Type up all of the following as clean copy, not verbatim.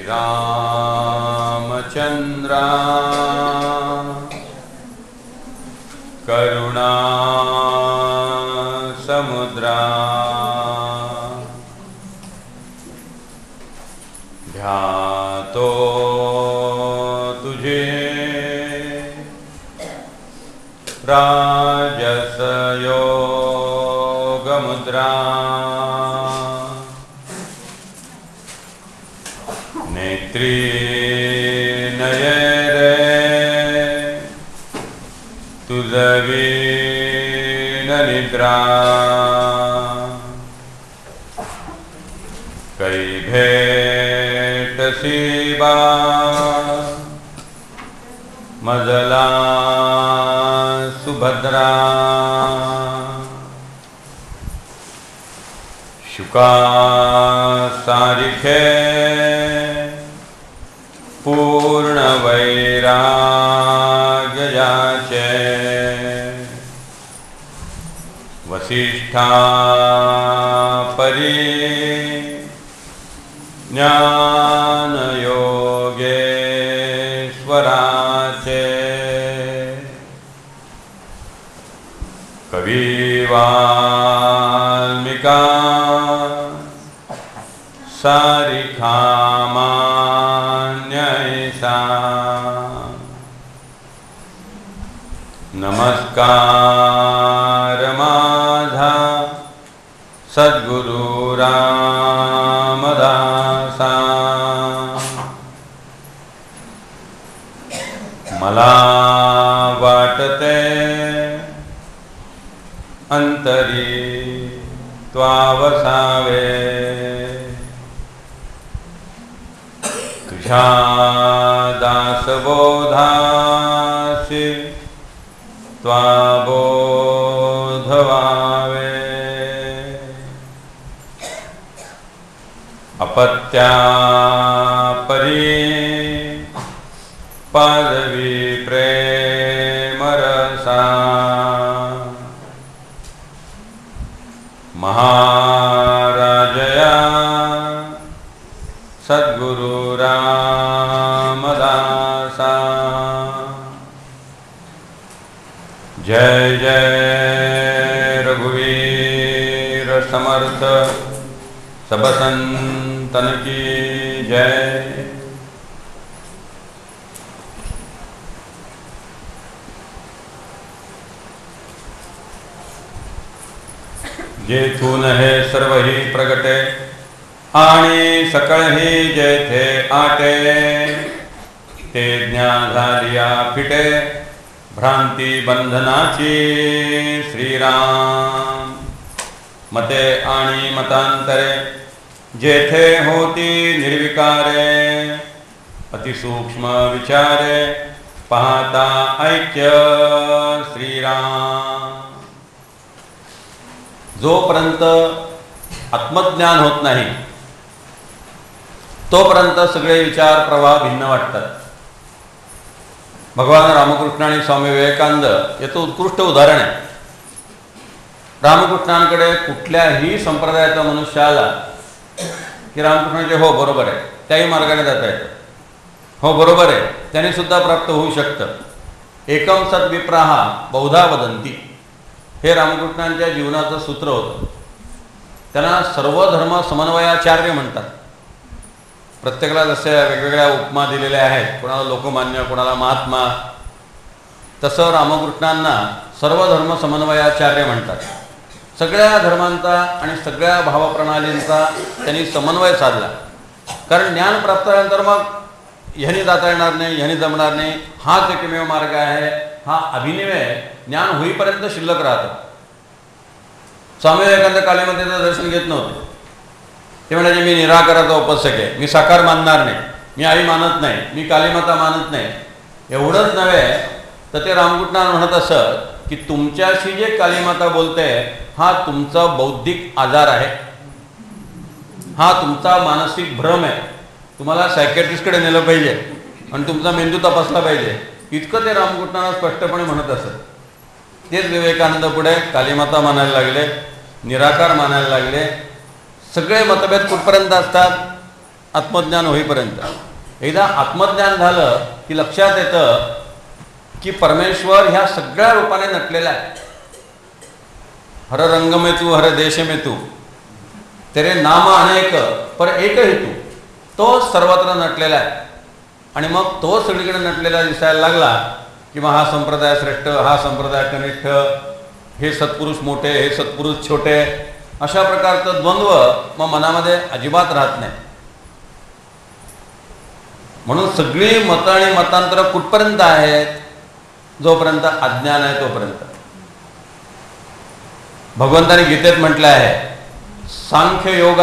श्रीरामचन्द्रा करुणा समुद्रा ध्यातो तुझे राजसयोगमुद्रा नेत्री नयरे तुझवीन निद्रा कै भेट शिवा मजला सुभद्रा शुका सारिखे पूर्ण वैराग्याचे वसिष्ठा परी ज्ञान योगेश्वराचे कवी वाल्मिका सारिखा मान्यैसा नमस्कार माझा सद्गुरु रामदासा मला वाटते अंतरी त्वावसावे तुझ्या दासबोधासी त्वाबोधवावे अपत्या परी पादवी प्रेमरसा महाराजया सद्गुरु रामदासा जय जय रघुवीर समर्थ सब संतन की जय। जेथून हे सर्व ही प्रगटे आणि सकळ ही जेथे आटे ते ज्ञान झालिया फिटे भ्रांती बंधनाची श्रीराम मते आणि मतांतरे जेथे होती निर्विकारे अतिसूक्ष्म विचारे पाहता ऐक्य श्रीराम। जोपर्यंत आत्मज्ञान होत नाही तोपर्यंत सगळे विचार प्रवाह भिन्न वाटतात। भगवान रामकृष्ण आणि स्वामी विवेकानंद याचं उत्कृष्ट उदाहरण आहे। रामकृष्णांकडे कुठल्याही संप्रदायाचा मनुष्य आला की रामकृष्णांचे हो बरोबर आहे, त्याही मार्गाने जाता येतं, हो बरोबर आहे, त्याने सुद्धा प्राप्त होऊ शकतं। एकम सद विप्राहा बहुधा वदंती हे रामकृष्णांच्या जीवनाचं सूत्र होतं। त्यांना सर्व धर्म समन्वयाचार्य म्हणतात। प्रत्येकाला जसे वेगवेगळ्या उपमा दिलेल्या आहेत, कोणाला लोकमान्य, कोणाला महात्मा, तसं रामकृष्णांना सर्व धर्म समन्वयाचार्य म्हणतात। सगळ्या धर्मांचा आणि सगळ्या भावप्रणालींचा त्यांनी समन्वय साधला। कारण ज्ञान प्राप्त झाल्यानंतर मग ह्यानी जाता येणार नाही, ह्यानी जमणार नाही, हाच एकमेव मार्ग आहे, हा अभिनिवेय ज्ञान होईपर्यंत शिल्लक राहतो। स्वामी विवेकानंद कालीमातेचं दर्शन घेत नव्हते। ते म्हणाले मी निराकाराचा उपासक आहे, मी साकार मानणार नाही, मी आई मानत नाही, मी कालीमाता मानत नाही। एवढंच नव्हे तर ते रामकृष्णांना म्हणत असत की तुमच्याशी जे कालीमाता बोलते हा तुमचा बौद्धिक आजार आहे, हा तुमचा मानसिक भ्रम आहे, तुम्हाला सायकॅट्रिस्टकडे नेलं पाहिजे आणि तुमचा मेंदू तपासला पाहिजे, इतकं ते रामकृष्णांना स्पष्टपणे म्हणत असत। तेच विवेकानंद पुढे कालीमाता मानायला लागले, निराकार मानायला लागले। सगळे मतभेद कुठपर्यंत असतात आत्मज्ञान होईपर्यंत. एकदा आत्मज्ञान झालं की लक्षात येतं की परमेश्वर ह्या सगळ्या रूपाने नटलेला आहे. हर रंग में तू, हर देश में तू, तेरे नाम अनेक पर एक हेतू. तो सर्वत्र नटलेला आहे. आणि मग तो सगळीकडे नटलेला दिसायला लागला की मग हा संप्रदाय श्रेष्ठ, हा संप्रदाय कनिष्ठ, हे सत्पुरुष मोठे, हे सत्पुरुष छोटे, अशा प्रकारचं द्वंद्व मग मनामध्ये अजिबात राहत नाही. म्हणून सगळी मतं आणि मतांतर कुठपर्यंत आहेत? जोपर्यंत अज्ञान आहे तोपर्यंत. भगवंताने गीतेत म्हटलं आहे, सांख्य योग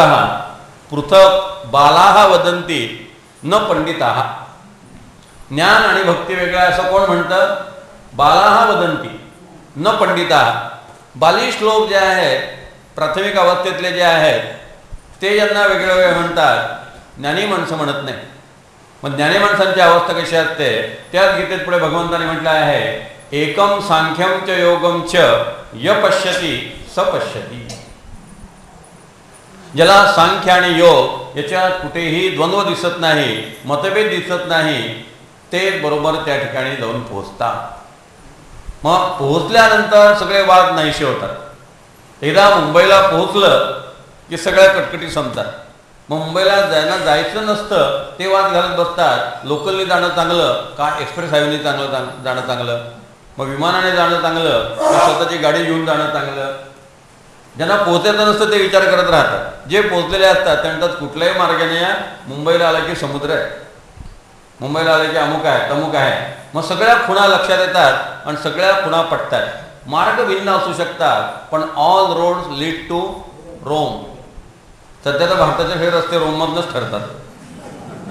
पृथक बालाहा वदंती न पंडिताहा. ज्ञान आणि भक्ती वेगळं असं कोण म्हणतं? बालाहा वदंती न पंडिताहा. बाली श्लोक जे आहेत, प्राथमिक अवस्थेतले जे आहेत, ते यांना वेगळे वेगळे म्हणतात, ज्ञानी माणसं म्हणत नाही. मग ज्ञानी माणसांची अवस्था कशी असते? त्याच गीतेत पुढे भगवंताने म्हटलं आहे, एकम सांख्यम च योगम च य पश्यती स पश्यती. ज्याला सांख्य आणि योग याच्यात कुठेही द्वंद्व दिसत नाही, मतभेद दिसत नाही, ते बरोबर त्या ठिकाणी जाऊन पोहोचतात. मग पोहोचल्यानंतर सगळे वाद नाहीसे होतात. एकदा मुंबईला पोहोचलं की सगळ्या कटकटी संपतात. मग मुंबईला जायचं नसतं ते वाद घालत बसतात. लोकलनी जाणं चांगलं का एक्सप्रेस हायवेने जाणं चांगलं, मग विमानाने जाणं चांगलं का स्वतःची गाडी घेऊन जाणं चांगलं. ज्यांना पोहोचायचं नसतं ते विचार करत राहतात. जे पोहोचलेले असतात ते म्हणतात कुठल्याही मार्गाने या, मुंबईला आलं की समुद्र आहे, मुंबईला आलं की अमुक आहे तमुक आहे. मग सगळ्या खुणा लक्षात येतात आणि सगळ्या खुणा पटतात. मार्ग भिन्न असू शकतात पण all roads lead to Rome. सध्या तर भारताचे हे रस्ते रोममधनंच ठरतात.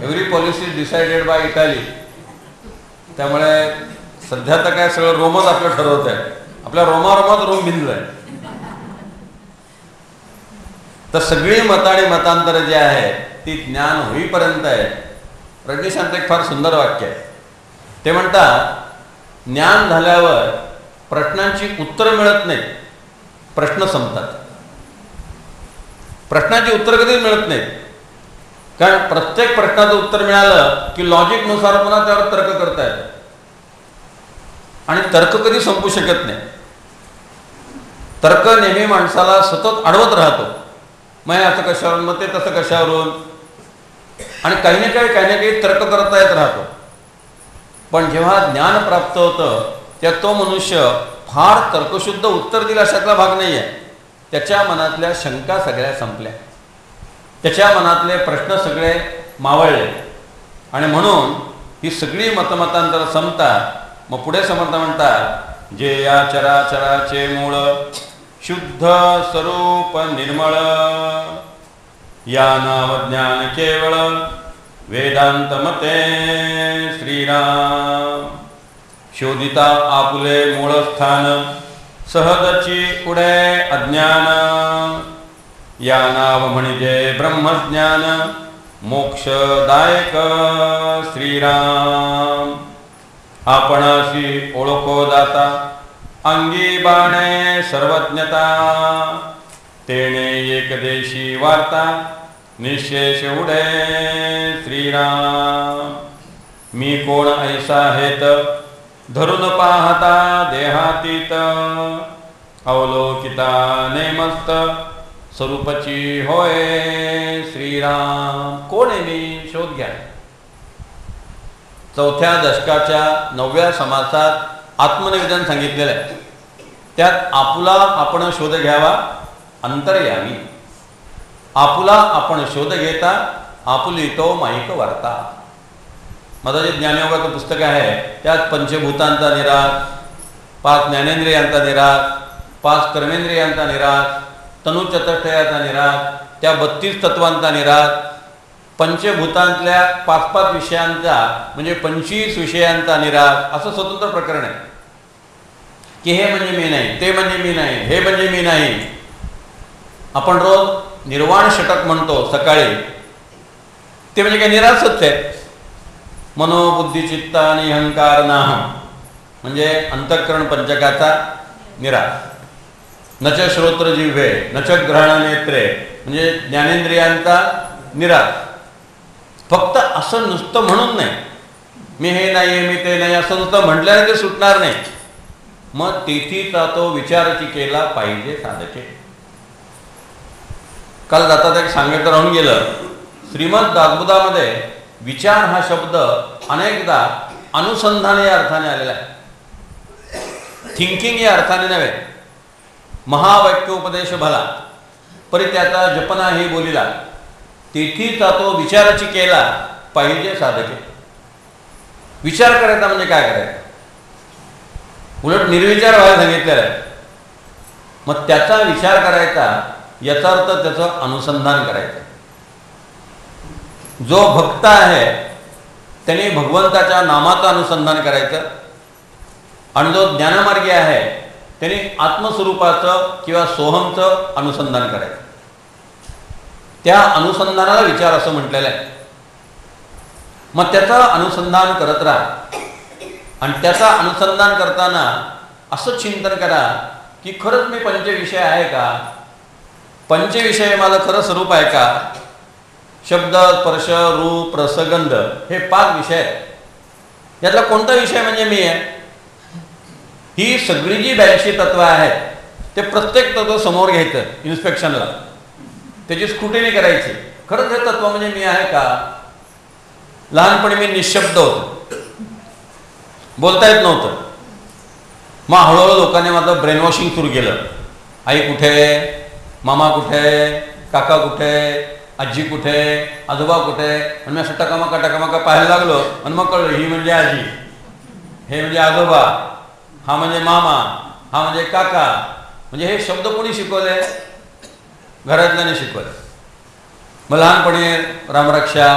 Every policy decided by Italy. त्यामुळे सध्या तर काय सगळं रोमच आपलं ठरवत आहे. आपल्या रोमारोमात रोम भिंजलं आहे. तर सगळी मतं आणि मतांतर जे आहे ती ज्ञान होईपर्यंत आहे. रजनीशांत एक फार सुंदर वाक्य आहे. ते म्हणतात, ज्ञान झाल्यावर प्रश्नांची उत्तरं मिळत नाहीत, प्रश्न संपतात. प्रश्नाची उत्तर कधीच मिळत नाहीत, कारण प्रत्येक प्रश्नाचं उत्तर मिळालं की लॉजिकनुसार पुन्हा त्यावर तर्क करता येतं आणि तर्क कधी संपू शकत नाही. तर्क नेहमी माणसाला सतत अडवत राहतो. मग असं कशावरून, मग ते तसं कशावरून, आणि काही ना काही तर्क करता येत राहतो. पण जेव्हा ज्ञान प्राप्त होतं त्यात तो मनुष्य फार तर्कशुद्ध उत्तर दिला अशातला भाग नाही आहे. त्याच्या मनातल्या शंका सगळ्या संपल्या, त्याच्या मनातले प्रश्न सगळे मावळले आणि म्हणून ही सगळी मतमतांतर संपतात. मग पुढे समर्थ म्हणतात, जे या चराचराचे मूळ शुद्ध स्वरूप निर्मळ, या नाव ज्ञान केवळ वेदांत मते श्रीराम. शोधिता आपुले मूळस्थान सहजची उडे अज्ञान, या नाव म्हणजे ब्रह्मज्ञान मोक्षदायक श्रीराम. आपणाशी ओळखो दाता अंगी बाणे सर्वज्ञता, तेणे एकदेशी वार्ता निशेष उडे श्रीराम. मी कोण ऐसा हेत धरून पाहता देहातीत, अवलोकिता नेमस्त स्वरूपची होय श्रीराम. कोण आहे मी? शोध घ्या. चौथ्या दशकाच्या 9व्या समासात आत्मनिवेदन सांगितलेलं आहे. त्यात आपुला आपण शोध घ्यावा अंतर्यामी. आपुला आपण शोध घेता आपुली तो माईक वार्ता. माझं जे ज्ञानयोगाचं पुस्तक आहे त्यात पंचभूतांचा निराश, 5 ज्ञानेंद्रियांचा निराश, 5 कर्मेंद्रियांचा निराश, तनुचतुष्टयाचा निराश, त्या 32 तत्वांचा निराश, पंचभूतांतल्या 5-5 विषयांचा म्हणजे 25 विषयांचा निराश, असं स्वतंत्र प्रकरण आहे की हे म्हणजे मी नाही, ते म्हणजे मी नाही, हे म्हणजे मी नाही. आपण रोज निर्वाण षटक म्हणतो सकाळी, ते म्हणजे काय? निराशच आहे. मनोबुद्धी चित्त आणि अहंकार नाहम म्हणजे अंतःकरण पंचकाचा निराश. नच श्रोत्र जिव्हे नच ग्रहण नेत्रे म्हणजे ज्ञानेंद्रियांचा निराश. फक्त असं नुसतं म्हणून नाही, मी हे नाही मी ते नाही असं नुसतं म्हटल्याने ते सुटणार नाही. मग तेथीचा तो विचारची केला पाहिजे साधके. काल जातात एक सांगायचं राहून गेलं, श्रीमद दासबोधामध्ये विचार हा शब्द अनेकदा अनुसंधान या अर्थाने आलेला आहे, थिंकिंग या अर्थाने नव्हे. महावाक्य उपदेश भला परी त्याचा जपना हे बोलिला, तेथीचा तो विचाराची केला पाहिजे साधके. विचार करायचा म्हणजे काय करायचं, उलट निर्विचार व्हायला सांगितलेलं आहे. मग त्याचा विचार करायचा याचा अर्थ त्याचं अनुसंधान करायचं. जो भक्त आहे त्याने भगवंताच्या नामाचं अनुसंधान करायचं, आणि जो ज्ञानमार्गी आहे त्याने आत्मस्वरूपाचं किंवा सोहमचं अनुसंधान करायचं. त्या अनुसंधानाला विचार असं म्हटलेलं आहे. मग त्याचं अनुसंधान करत राहा, आणि त्याचा अनुसंधान करताना असं चिंतन करा की खरंच मी पंचविषय आहे का, पंचविषय माझं खरं स्वरूप आहे का. शब्द स्पर्श रूप रसगंध हे 5 विषय आहेत. यातला कोणता विषय म्हणजे मी आहे. ही सगळी जी 82 तत्व आहेत ते प्रत्येक तत्व समोर घ्यायचं इन्स्पेक्शनला, त्याची स्क्रुटिनी करायची. खरंच हे तत्व म्हणजे मी आहे का. लहानपणी मी निशब्द होतो, बोलता येत नव्हतं. मग हळूहळू लोकांनी माझं ब्रेनवॉशिंग सुरू केलं. आई कुठे, मामा कुठे, काका कुठे, आजी कुठे, आजोबा कुठे. आणि मी असं टकामका पाहायला लागलो, आणि मग कळलं ही म्हणजे आजी, हे म्हणजे आजोबा, हा म्हणजे मामा, हा म्हणजे काका. म्हणजे हे शब्द कोणी शिकवले, घरातल्याने शिकवले. मग लहानपणी रामरक्षा,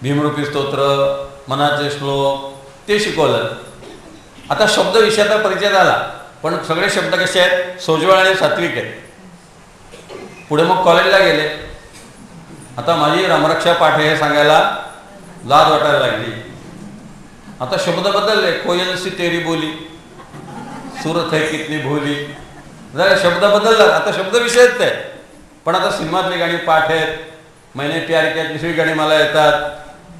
भीमरूपी स्तोत्र, मनाचे श्लोक ते शिकवलं. आता शब्द विषयाचा परिचय झाला, पण सगळे शब्द कसे आहेत, सोज्वळ आणि सात्विक आहेत. पुढे मग कॉलेजला गेले. आता माझी रामरक्षा पाठ हे सांगायला लाज वाटायला लागली. आता शब्द बदलले, कोयल सी तेरी बोली, सूरत है कितनी भोली. जरा शब्द बदलला, आता शब्द विषयच आहे. पण आता सिनेमातली गाणी पाठ आहेत. मैंने प्यार किया दुसरी गाणी मला येतात,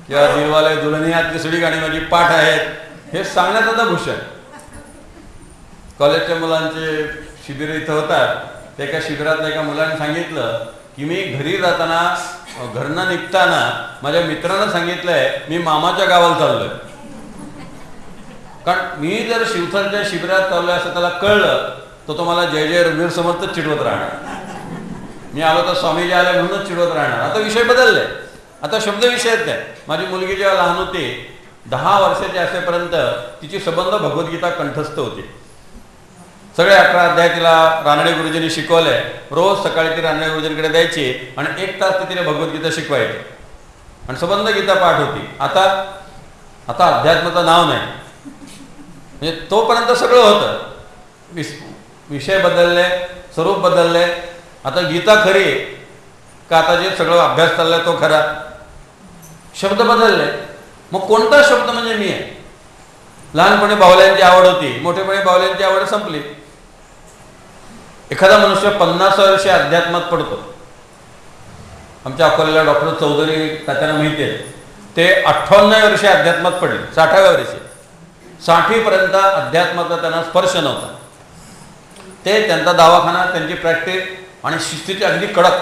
किंवा दिलवाले दुल्हनिया दुसरी गाणी माझी पाठ आहेत. हे सांगण्यात आता भूषण. कॉलेजच्या मुलांचे शिबिर इथं होतात. त्या एका शिबिरातल्या एका मुलाने सांगितलं की मी घरी जाताना, घरनं निघताना माझ्या मित्रानं सांगितलंय मी मामाच्या गावाला चाललोय. कारण मी जर शिवथरच्या शिबिरात चाललोय असं त्याला कळलं तर तो मला जय जय रघुवीर समर्थच चिडवत राहणार. मी आलो तर स्वामीजी आले म्हणूनच चिडवत राहणार. आता विषय बदलले, आता शब्द विषयच आहे. माझी मुलगी जेव्हा लहान होती, 10 वर्षाची असेपर्यंत तिची सबंध भगवद्गीता कंठस्थ होती. सगळे 11 अध्याय तिला रानडे गुरुजींनी शिकवले. रोज सकाळी ती रानडे गुरुजींकडे द्यायची आणि 1 तास ती तिला भगवद्गीता शिकवायची, आणि सबंध गीता पाठ होती. आता अध्यात्माचं नाव नाही. म्हणजे तोपर्यंत सगळं होतं. विषय बदलले, स्वरूप बदलले. आता गीता खरी का आता जे सगळं अभ्यास चाललाय तो खरा. शब्द बदलले. मग कोणता शब्द म्हणजे मी आहे. लहानपणी बाहुल्यांची आवड होती, मोठेपणी बाहुल्यांची आवड संपली. एखादा मनुष्य 50 वर्षे अध्यात्मात पडतो. आमच्या अकोल्याला डॉक्टर चौधरी त्यांना माहिती आहे, ते 58 वर्षे अध्यात्मात पडले. 60व्या वर्षी 60पर्यंत अध्यात्माचा त्यांना स्पर्श नव्हता. ते त्यांचा दवाखाना, त्यांची प्रॅक्टिस आणि शिस्तीची अगदी कडक,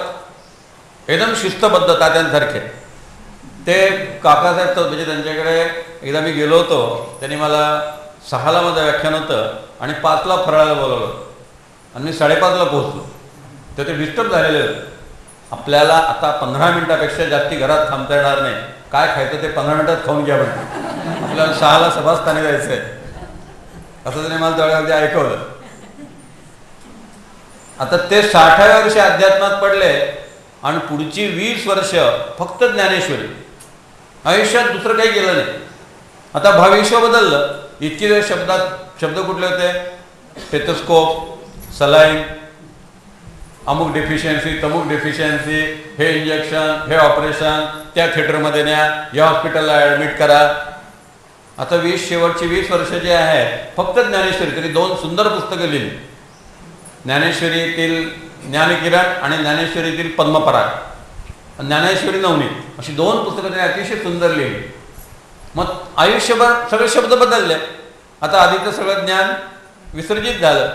एकदम शिस्तबद्ध तात्यांसारखे. ते काकासाहेब चौधरी त्यांच्याकडे एकदा मी गेलो होतो. त्यांनी मला 6ला माझं व्याख्यान होतं आणि 5ला फराळाला बोलवलं, आणि मी 5:30ला पोहोचलो. तर ते डिस्टर्ब झालेले होते. आपल्याला आता 15 मिनिटापेक्षा जास्ती घरात थांबता येणार नाही. काय खायचं ते 15 मिनिटात खाऊन घ्या म्हणजे, आपल्याला 6ला सभास्थानी जायचं आहे असं त्यांनी मला त्यावेळेला ऐकवलं. आता ते 60व्या वर्षी अध्यात्मात पडले आणि पुढची 20 वर्ष फक्त ज्ञानेश्वरी. आयुष्यात दुसरं काही केलं नाही. आता भविष्य बदललं. इतके वेळ शब्द कुठले होते, स्टेथोस्कोप, सलाईन, अमुक डेफिशियन्सी, तमुक डेफिशियन्सी, हे इंजेक्शन, हे ऑपरेशन, त्या थिएटरमध्ये न्या, या हॉस्पिटलला ॲडमिट करा. आता शेवटची 20 वर्ष जे आहे फक्त ज्ञानेश्वरी. तरी 2 सुंदर पुस्तकं लिहिली, ज्ञानेश्वरीतील ज्ञानकिरण आणि ज्ञानेश्वरीतील पद्मपराग. ज्ञानेश्वरी नवनीत अशी 2 पुस्तकं त्यांनी अतिशय सुंदर लिहिली. मग आयुष्यभर सगळे शब्द बदलले. आता आधीचं सगळं ज्ञान विसर्जित झालं.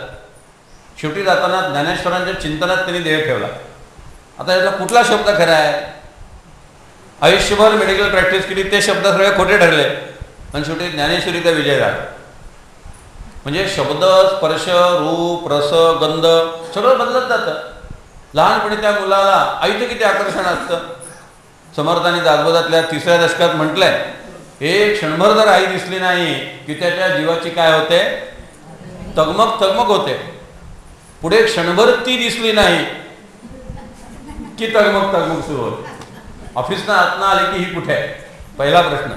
शेवटी जाताना ज्ञानेश्वरांच्या चिंतनात त्यांनी देह ठेवला. आता याचा कुठला शब्द खरा आहे? आयुष्यभर मेडिकल प्रॅक्टिस केली, ते शब्द सगळे खोटे ठरले आणि शेवटी ज्ञानेश्वरीचा विजय झाला. म्हणजे शब्द, स्पर्श, रूप, रस, गंध सगळं बदलत जातं. लहानपणी त्या मुलाला आईचं किती आकर्षण असतं. समर्थांनी दासबोधातल्या 3ऱ्या दशकात म्हटलंय, एक क्षणभर जर आई दिसली नाही की त्याच्या जीवाची काय होते? तगमग होते. पुढे क्षणभर ती दिसली नाही की तगमग सुरू होते. ऑफिसनं आतनं आले की ही कुठे आहे? पहिला प्रश्न.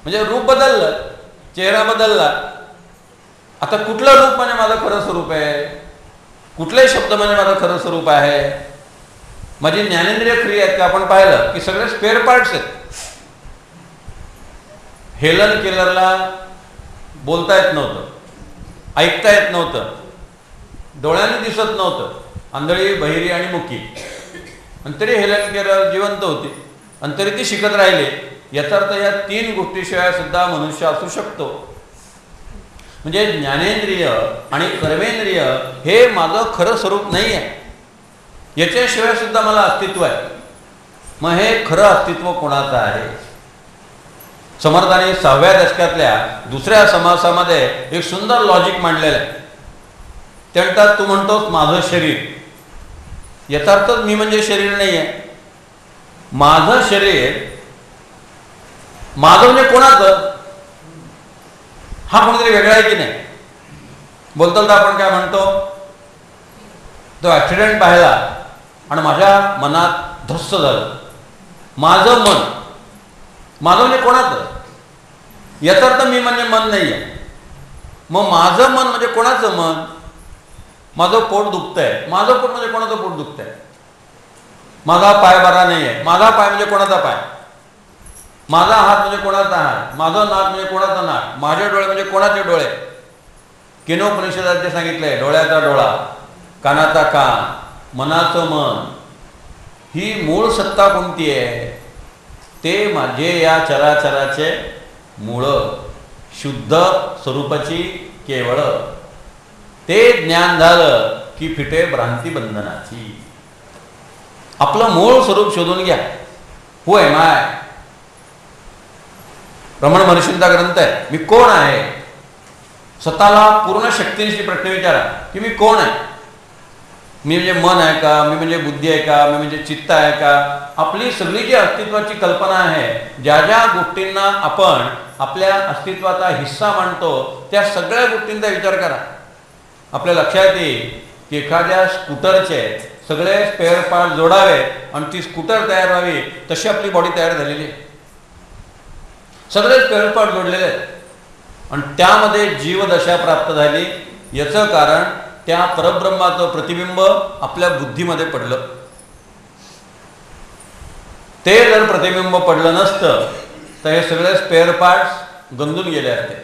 म्हणजे रूप बदललं, चेहरा बदलला. आता कुठलं रूप म्हणजे माझं खरं स्वरूप आहे? कुठले शब्द म्हणजे माझं खरं स्वरूप आहे? माझी ज्ञानेंद्रिय क्रिया आहेत का? आपण पाहिलं की सगळे स्पेअर पार्ट्स आहेत. हेलन केलरला बोलता येत नव्हतं, ऐकता येत नव्हतं, डोळ्यांनी दिसत नव्हतं, आंधळी, बहिरी आणि मुकी, आणि तरी हेलन केलर जिवंत होती आणि तरी ती शिकत राहिले. याचा अर्थ या 3 गोष्टीशिवाय सुद्धा मनुष्य असू शकतो. म्हणजे ज्ञानेंद्रिय आणि कर्मेंद्रिय हे माझं खरं स्वरूप नाही आहे. याच्याशिवाय सुद्धा मला अस्तित्व आहे. मग हे खरं अस्तित्व कोणाचं आहे? समर्थाने 6व्या दशकातल्या 2ऱ्या समासामध्ये एक सुंदर लॉजिक मांडलेलं आहे. ते म्हणतात, तू म्हणतोस माझं शरीर, याचा अर्थ मी म्हणजे शरीर नाही आहे. माझं शरीर, माझं म्हणजे कोणाचं? हा कोणीतरी वेगळा आहे की नाही? बोलतो तर आपण काय म्हणतो, तो ॲक्सिडेंट पाहिला आणि माझ्या मनात धस्स झालं. माझं मन, माझं म्हणजे कोणाचं? याचा अर्थ मी म्हणजे मन नाही आहे. मग माझं मन म्हणजे कोणाचं मन? माझं पोट दुखतंय. माझं पोट म्हणजे कोणाचं पोट दुखतंय? माझा पाय बरा नाही आहे. माझा पाय म्हणजे कोणाचा पाय? माझा हात म्हणजे कोणाचा हात? माझं नाक म्हणजे कोणाचं नाक? माझे डोळे म्हणजे कोणाचे डोळे? केनोपनिषदात जे सांगितलंय, डोळ्याचा डोळा, कानाचा कान, मनाचं मन, ही मूळ सत्ता कोणती आहे? ते माझे या चराचराचे मूळ, शुद्ध स्वरूपाची केवळ. ते ज्ञान झालं की फिटे भ्रांती बंधनाची. आपलं मूळ स्वरूप शोधून घ्या. हू एम आय? रमण महर्षींचा ग्रंथ आहे, मी कोण आहे? स्वतःला पूर्ण शक्तीनिशी प्रश्न विचारा की मी कोण आहे? मी म्हणजे मन आहे का? मी म्हणजे बुद्धी आहे का? मी म्हणजे चित्त आहे का? आपली सगळी जी अस्तित्वाची कल्पना आहे, ज्या ज्या गोष्टींना आपण आपल्या अस्तित्वाचा हिस्सा मानतो, त्या सगळ्या गोष्टींचा विचार करा. आपल्या लक्षात येईल की एखाद्या स्कूटरचे सगळे स्पेअर पार्ट जोडावे आणि ती स्कूटर तयार व्हावी, तशी आपली बॉडी तयार झालेली आहे. सगळे स्पेअर पार्ट जोडलेले आहेत आणि त्यामध्ये जीवदशा प्राप्त झाली. याचं कारण त्या परब्रह्माचं प्रतिबिंब आपल्या बुद्धीमध्ये पडलं. ते जर प्रतिबिंब पडलं नसतं तर हे सगळे स्पेअर पार्ट्स गंजून गेले असते.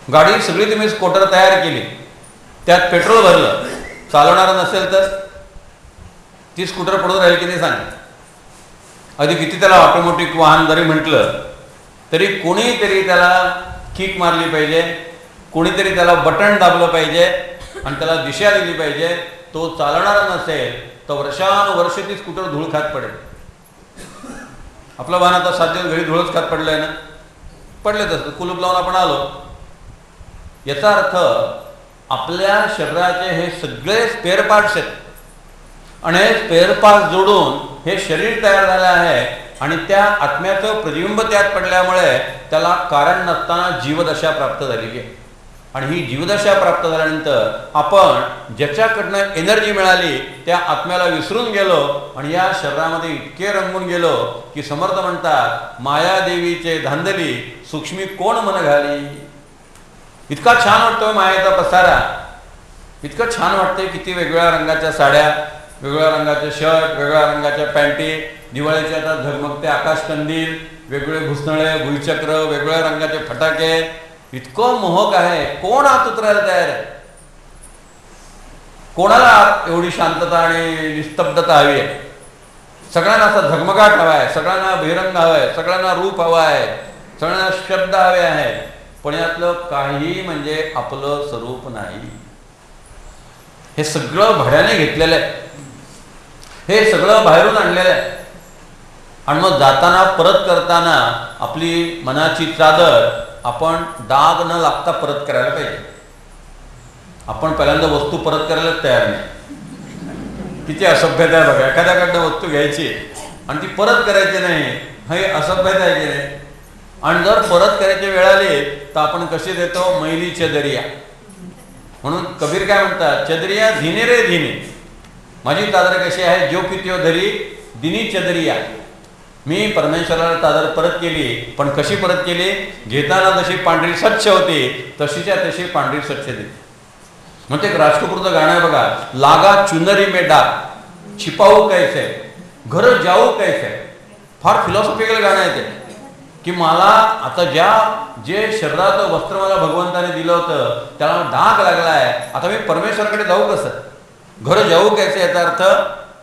गाडी सगळी तुम्ही स्कूटर तयार केली, त्यात पेट्रोल भरलं, चालवणार नसेल तर ती स्कूटर पडून राहील की नाही सांगा. अगदी किती त्याला ऑटोमॅटिक वाहन जरी म्हटलं तरी कोणीतरी त्याला किक मारली पाहिजे, कोणीतरी त्याला बटन दाबलं पाहिजे आणि त्याला दिशा दिली पाहिजे. तो चालणारा नसेल तर वर्षानुवर्ष ती स्कूटर धूळ खात पडेल. आपलं वाहन आता 7 दिवस घरी धूळच खात पडलंय ना, पडले तसं कुलूप लावून आपण आलो. याचा अर्थ आपल्या शरीराचे हे सगळे स्पेअर पार्ट्स आहेत आणि हे स्पेअर पार्ट्स जोडून हे शरीर तयार झालं आहे आणि त्या आत्म्याचं प्रतिबिंब त्यात पडल्यामुळे त्याला कारण नसताना जीवदशा प्राप्त झालेली आहे. आणि ही जीवदशा प्राप्त झाल्यानंतर आपण ज्याच्याकडनं एनर्जी मिळाली त्या आत्म्याला विसरून गेलो आणि या शरीरामध्ये इतके रंगून गेलो की समर्थ म्हणतात, मायादेवीचे धांदली सूक्ष्मी कोण मन घाली. इतका छान वाटतोय मायेचा पसारा, इतकं छान वाटतंय. किती वेगवेगळ्या रंगाच्या साड्या, वेगवेगळ्या रंगाचे शर्ट, वेगवेगळ्या रंगाच्या पॅन्टी, दिवाळीचे आता झगमगते आकाशकंदील, वेगवेगळे घुसणळे, भुईचक्र, वेगवेगळ्या रंगाचे फटाके, इतकं मोहक आहे. कोण आत उतरायला तयार आहे? कोणाला एवढी शांतता आणि निस्तब्धता हवी आहे? सगळ्यांना असा झगमगाट हवा आहे, सगळ्यांना बहिरंग हवा आहे, सगळ्यांना रूप हवा आहे, सगळ्यांना शब्द हवे आहेत, पण यातलं काही म्हणजे आपलं स्वरूप नाही. हे सगळं भाड्याने घेतलेलं आहे, हे सगळं बाहेरून आणलेलं आहे. आणि मग जाताना परत करताना आपली मनाची चादर आपण डाग न लागता परत करायला पाहिजे. आपण पहिल्यांदा वस्तू परत करायलाच तयार नाही. किती असभ्यता आहे बघा, एखाद्याकडनं वस्तू घ्यायची आणि ती परत करायची नाही, हे असभ्यता आहे की नाही. आणि जर परत करायची वेळ आली तर आपण कशी देतो, मैली चदरिया. म्हणून कबीर काय म्हणतात, चदरिया धीने रे धीने, माझी चादर कशी आहे, जो पित्यो धरी दिनी चदरिया. मी परमेश्वराला चादर परत केली, पण कशी परत केली, घेताना जशी पांढरी स्वच्छ होती तशीच्या तशी पांढरी स्वच्छ दिली. म्हणजे एक राजकपूरचं गाणं आहे बघा, लागा चुनरी में डाग छिपाऊ कैसे घर जाऊ कैसे. फार फिलॉसॉफिकल गाणं आहे ते, की मला आता जे शरीराचं वस्त्र मला भगवंताने दिलं होतं त्याला डाग लागलाय, आता मी परमेश्वराकडे जाऊ कसं, घर जाऊ कैसे. याचा अर्थ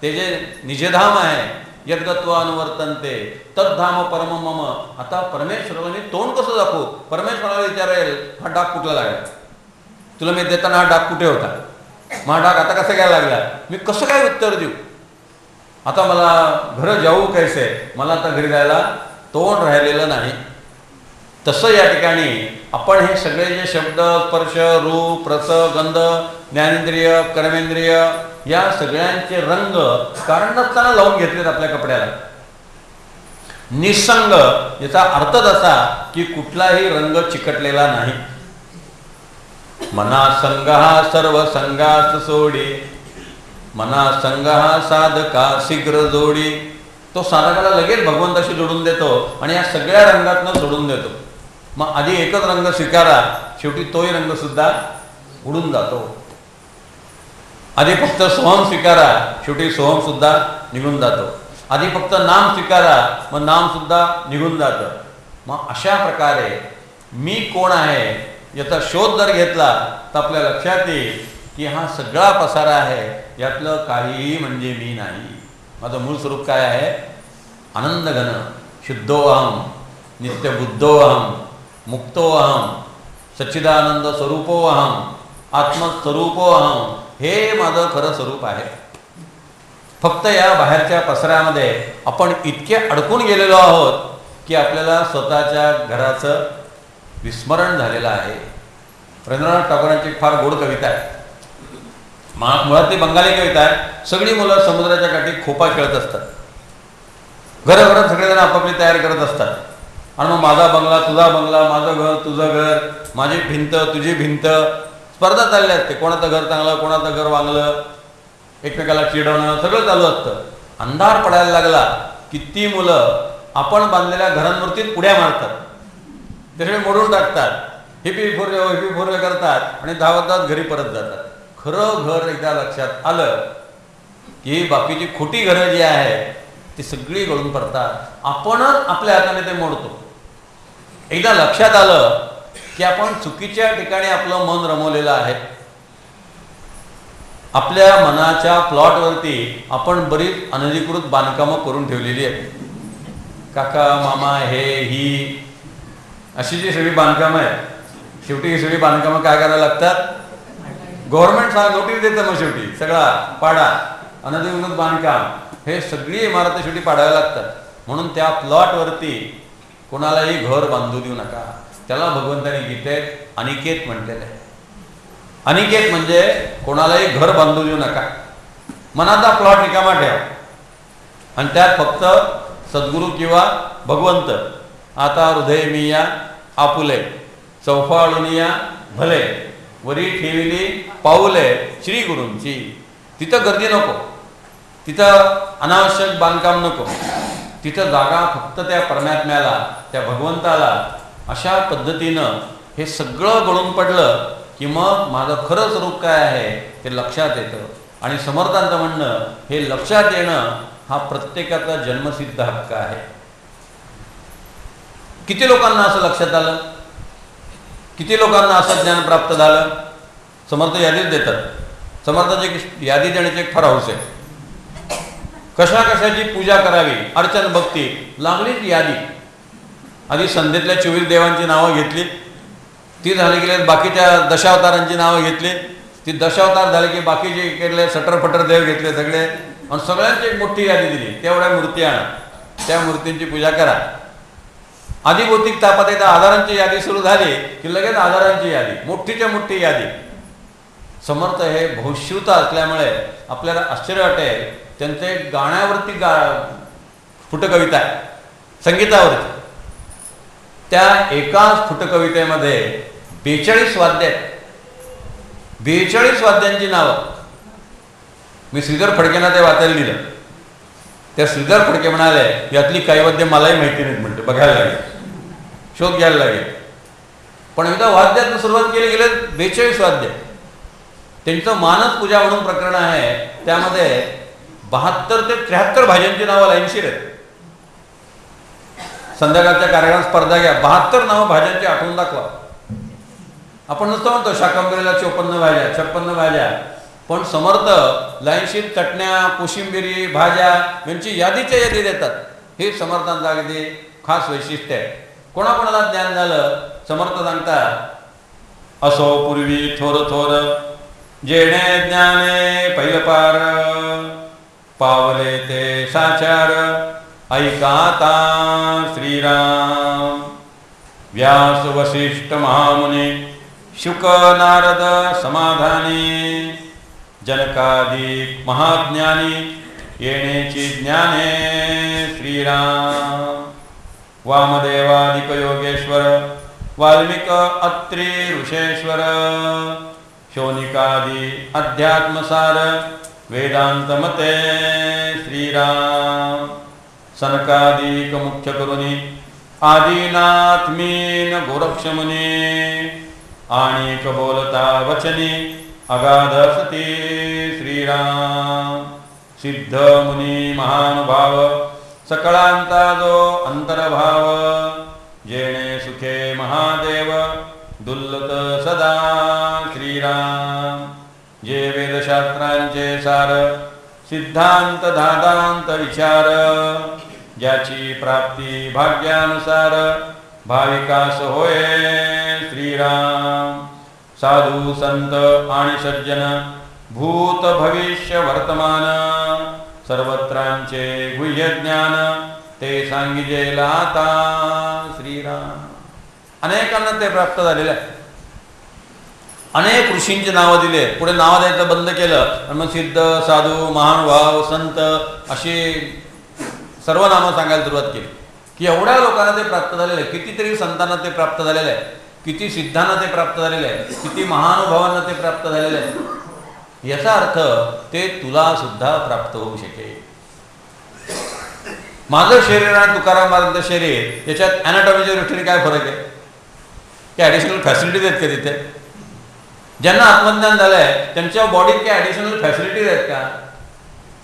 ते जे निजधाम आहे, यद्गत्वा अनुवर्तनते तद्धाम परम मम. आता परमेश्वराला मी तोंड कसं दाखवू, परमेश्वराला विचारेल हा डाग कुठला लागला, तुला मी देताना हा डाग कुठे होता, मग डाग आता कसा घ्यायला लागला, मी कसं काय उत्तर देऊ, आता मला घर जाऊ कैसे, मला आता घरी जायला तोंड राहिलेलं नाही. तसं या ठिकाणी आपण हे सगळे जे शब्द, स्पर्श, रूप, रस, गंध, ज्ञानेंद्रिय, कर्मेंद्रिय या सगळ्यांचे रंग कारण नसताना लावून घेतलेत आपल्या कपड्याला. निसंग याचा अर्थच असा की कुठलाही रंग चिकटलेला नाही. मना संग हा सर्व संगास सोडी, मना संग हा साधका शीघ्र जोडी. तो साधकाला लगेच भगवंताशी जोडून देतो आणि या सगळ्या रंगातनं सोडून देतो. मग आधी एकच रंग स्वीकारा, शेवटी तोही रंग सुद्धा उडून जातो. आधी फक्त सोहम स्वीकारा, शेवटी सोहम सुद्धा निघून जातो. आधी फक्त नाम स्वीकारा, मग नाम सुद्धा निघून जातं. मग अशा प्रकारे मी कोण आहे याचा शोध जर घेतला तर आपल्या लक्षात येईल की हा सगळा पसारा आहे, यातलं काहीही म्हणजे मी नाही. माझं मूळ स्वरूप काय आहे, आनंद घन, शुद्धोअहम, नित्यबुद्धोअहम, मुक्तोअहम, सच्चिदानंद स्वरूपोअहम, आत्मस्वरूपोअहम. हे माझं खरं स्वरूप आहे. फक्त या बाहेरच्या पसऱ्यामध्ये आपण इतके अडकून गेलेलो आहोत की आपल्याला स्वतःच्या घराचं विस्मरण झालेलं आहे. रवींद्रनाथ टागोरांची फार गोड कविता आहे, मुळात ती बंगाली कविता आहे. सगळी मुलं समुद्राच्या काठी खोपा खेळत असतात, घराघरात सगळेजण आपापली तयार करत असतात. आणि मग माझा बंगला तुझा बंगला, माझं घर तुझं घर, माझी भिंत तुझी भिंत, स्पर्धा चालली असते. कोणाचं घर चांगलं, कोणाचं घर वांगलं, एकमेकाला चिडवणं सगळं चालू असतं. अंधार पडायला लागला की ती मुलं आपण बांधलेल्या घरांवरतीच उड्या मारतात, त्याच्यामुळे मोडून टाकतात, हिपी फोर करतात आणि धावतात घरी परत जातात. खरं घर एकदा लक्षात आलं की बाकीची खोटी घरं जी आहे ती सगळी गळून पडतात. आपणच आपल्या हाताने ते मोडतो. एकदा लक्षात आलं की आपण चुकीच्या ठिकाणी आपलं मन रमवलेलं आहे. आपल्या मनाच्या प्लॉटवरती आपण बरीच अनधिकृत बांधकामं करून ठेवलेली आहेत. काका मामा हे ही अशी जी सगळी बांधकामं आहेत, शेवटी ही सगळी बांधकामं काय करायला लागतात, गव्हर्नमेंट नोटीस देतं. मग शेवटी सगळा पाडा, अनधिकृत बांधकाम, हे सगळी इमारती शेवटी पाडाव्या लागतात. म्हणून त्या प्लॉटवरती कोणालाही घर बांधू देऊ नका. त्याला भगवंताने गीतेत अनिकेत म्हटलेलं आहे. अनिकेत म्हणजे कोणालाही घर बांधू देऊ नका. मनाचा प्लॉट रिकामा ठेवा आणि त्यात फक्त सद्गुरू किंवा भगवंत. आता हृदय मिया आपुले, चौफाळुनिया भले, वरी ठेविली पाऊले श्री गुरूंची. तिथं गर्दी नको, तिथं अनावश्यक बांधकाम नको, तिथं जागा फक्त त्या परमात्म्याला, त्या भगवंताला. अशा पद्धतीनं हे सगळं गळून पडलं की मग माझं खरं स्वरूप काय आहे ते लक्षात येतं. आणि समर्थांचं म्हणणं, हे लक्षात येणं हा प्रत्येकाचा जन्मसिद्ध हक्क आहे. किती लोकांना असं लक्षात आलं, किती लोकांना असं ज्ञान प्राप्त झालं. समर्थ यादीच देतात. समर्थांची यादी देण्याची एक फार हौस आहे. कशा कशाची पूजा करावी, अर्चन भक्ती लागलीच यादी. आधी संध्येतल्या 24 देवांची नावं घेतली, ती झाली गेले बाकीच्या दशावतारांची नावं घेतली, ती दशावतार झाले की बाकीचे केले सटरफटर देव घेतले सगळे, आणि सगळ्यांची एक मोठी यादी दिली. तेवढ्या मूर्ती आणा, त्या मूर्तींची पूजा करा. आधी भौतिक तापात एकदा आजारांची यादी सुरू झाली की लगेच आजारांची यादी, मोठीच्या मोठी यादी. समर्थ हे बहुश्रुत असल्यामुळे आपल्याला आश्चर्य वाटेल, त्यांचे गाण्यावरती स्फुटकविता आहे, संगीतावरती. त्या एका स्फुटकवितेमध्ये 42 वाद्य आहेत, 42 वाद्यांची नावं. मी श्रीधर फडकेंना ते वाचायला दिलं. त्या श्रीधर फडके म्हणाले यातली काही वाद्य मलाही माहिती नाहीत, म्हणते बघायला लागेल, शोध घ्यायला लागेल. पण एकदा वाद्यातून सुरुवात केली गेले 42 वाद्य. त्यांचं मानस पूजा म्हणून प्रकरण आहे, त्यामध्ये 72 ते 73 भाज्यांची नावं लाईनशीर आहेत. संध्याकाळच्या कार्यक्रम स्पर्धा घ्या, 72 नावं भाज्यांची आठवून दाखवा. आपण नुसतं म्हणतो शाकंभरीला 54 भाज्या, 56 भाज्या, पण समर्थ लाईनशीर चटण्या, कोशिंबिरी, भाज्या यांची यादीच्या यादी देतात. हे समर्थांचं अगदी खास वैशिष्ट्य आहे. कोणाकोणाला ज्ञान झालं, समर्थ सांगतात असो पूर्वी थोर थोर, जेणे ज्ञाने पैलपार, पावले ते साचार, ऐकाता श्रीराम. व्यास वसिष्ठ महामुनी, शुक नारद समाधानी, जनकादिक महाज्ञानी, येणेची ज्ञाने श्रीराम. वामदेवादिक योगेश्वर, वाल्मिक अत्रि ऋषेश्वर, शोनिकादि अध्यात्मसार, वेदांत मते श्रीराम. सनकादिक मुख्य करुणी, आदिनाथ मीन गोरक्षमुनी, आणिक बोलता वचनी, अगाध सती श्रीराम. सिद्ध मुनी महानुभाव, सकळांता जो अंतरभाव, जेणे सुखे महादेव, दुल्लत सदा श्रीराम. जे वेदशास्त्रांचे सार, सिद्धांत धादांत विचार, ज्याची प्राप्ती भाग्यानुसार, भाविकास होय श्रीराम. साधू संत आणि सज्जन, भूत भविष्य वर्तमान, सर्वत्रांचे गुह्य ज्ञान, ते सांगिजेल आता श्रीराम. अनेकांना ते प्राप्त झालेलं आहे. अनेक ऋषींची नावं दिले, पुढे नावं द्यायचं बंद केलं, मग सिद्ध, साधू, महानुभाव, संत अशी सर्व नामं सांगायला सुरुवात केली की एवढ्या लोकांना ते प्राप्त झालेलं आहे. कितीतरी संतांना ते प्राप्त झालेलं आहे, किती सिद्धांना ते प्राप्त झालेलं आहे, किती महानुभावांना ते प्राप्त झालेलं आहे. याचा अर्थ ते तुला सुद्धा प्राप्त होऊ शकेल. माझं शरीर आणि तुकाराम महाराजांचं शरीर याच्यात ॲनाटॉमीच्या दृष्टीने काय फरक आहे? काय ॲडिशनल फॅसिलिटीज आहेत का तिथे? ज्यांना आत्मज्ञान झालं आहे त्यांच्या बॉडीत काय ॲडिशनल फॅसिलिटीज आहेत का?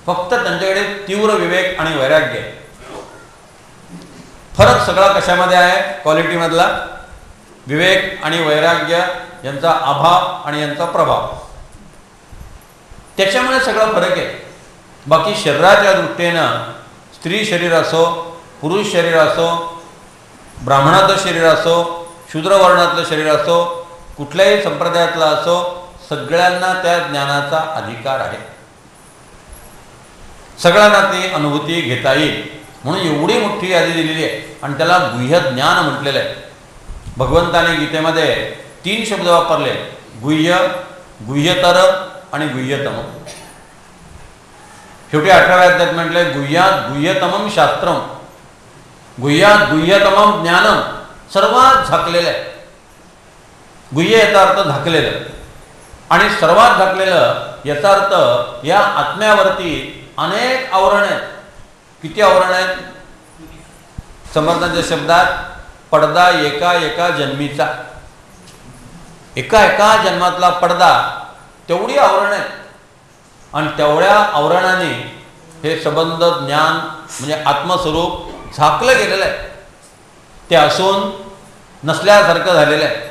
फक्त त्यांच्याकडे तीव्र विवेक आणि वैराग्य आहे. फरक सगळा कशामध्ये आहे? क्वालिटीमधला. विवेक आणि वैराग्य यांचा अभाव आणि यांचा प्रभाव, त्याच्यामुळे सगळा फरक आहे. बाकी शरीराच्या दृष्टीनं स्त्री शरीर असो, पुरुष शरीर असो, ब्राह्मणाचं शरीर असो, शूद्रवर्णातलं शरीर असो, कुठल्याही संप्रदायातला असो, सगळ्यांना त्या ज्ञानाचा अधिकार आहे. सगळ्यांना ती अनुभूती घेता येईल म्हणून एवढी मोठी यादी दिलेली आहे आणि त्याला गुह्य ज्ञान म्हटलेलं आहे. भगवंताने गीतेमध्ये 3 शब्द वापरले, गुह्य, गुह्यतर आणि गुह्यतम. शेवटी 18व्या अध्यायात म्हटले गुह्यात गुह्यतमम शास्त्रम, गुह्यात गुह्यतमम ज्ञानम. सर्वात झाकलेलं आहे. गुह्य याचा अर्थ झाकलेलं आणि सर्वात झाकलेलं याचा अर्थ या आत्म्यावरती अनेक आवरण आहेत. किती आवरण आहेत? समर्थांच्या शब्दात पडदा एका एका जन्मीचा, एका एका जन्मातला पडदा, तेवढी आवरण आहेत. आणि तेवढ्या आवरणाने हे संबंध ज्ञान म्हणजे आत्मस्वरूप झाकलं गेलेलं आहे. ते असून नसल्यासारखं झालेलं आहे.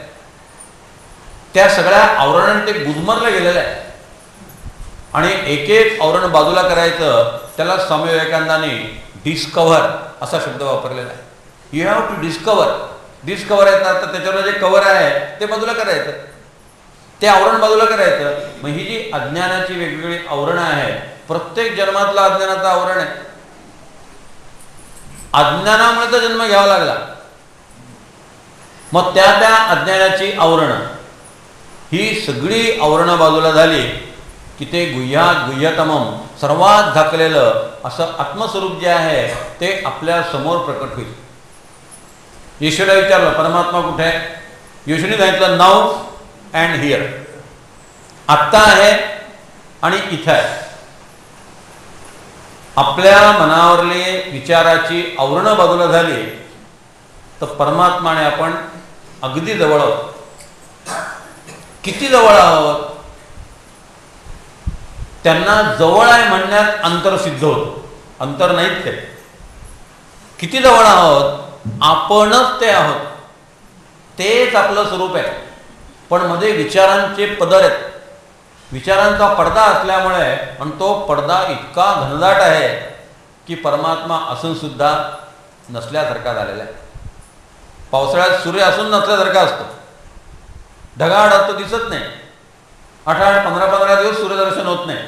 त्या सगळ्या आवरणाने ते गुदमरलं गेलेलं आहे. आणि एक एक आवरण बाजूला करायचं त्याला स्वामी विवेकानंदांनी डिस्कव्हर असा शब्द वापरलेला आहे. You have to discover. Discover याचा अर्थ त्याच्यावर जे कव्हर आहे ते बाजूला करायचं, ते आवरण बाजूला करायचं. मग ही जी अज्ञानाची वेगवेगळी आवरणं आहे, प्रत्येक जन्मातला अज्ञानाचं आवरण आहे. अज्ञानामुळे तर जन्म घ्यावा लागला. मग त्या अज्ञानाची आवरणं, ही सगळी आवरणं बाजूला झाली की ते गुह्यात गुह्यतमम, सर्वात झाकलेलं असं आत्मस्वरूप जे आहे ते आपल्या समोर प्रकट होईल. येशूला विचारलं परमात्मा कुठे आहे? येशूने सांगितलं नाऊ अँड हिअर. आत्ता आहे आणि इथं आहे. आपल्या मनावरली विचाराची आवरणं बाजूला झाली तर परमात्माने आपण अगदी जवळ आहोत. किती जवळ आहोत? त्यांना जवळ आहे म्हणण्यात अंतर सिद्ध होतं. अंतर नाहीच ते. किती जवळ आहोत? आपणच ते आहोत. तेच आपलं स्वरूप आहे. पण मध्ये विचारांचे पदर आहेत. विचारांचा पडदा असल्यामुळे, आणि तो पडदा इतका घनदाट आहे की परमात्मा असून सुद्धा नसल्यासारखा झालेला आहे. पावसाळ्यात सूर्य असून नसल्यासारखा असतो. ढगाळ असतो, दिसत नाही. 8-8, 15-15 दिवस सूर्यदर्शन होत नाही.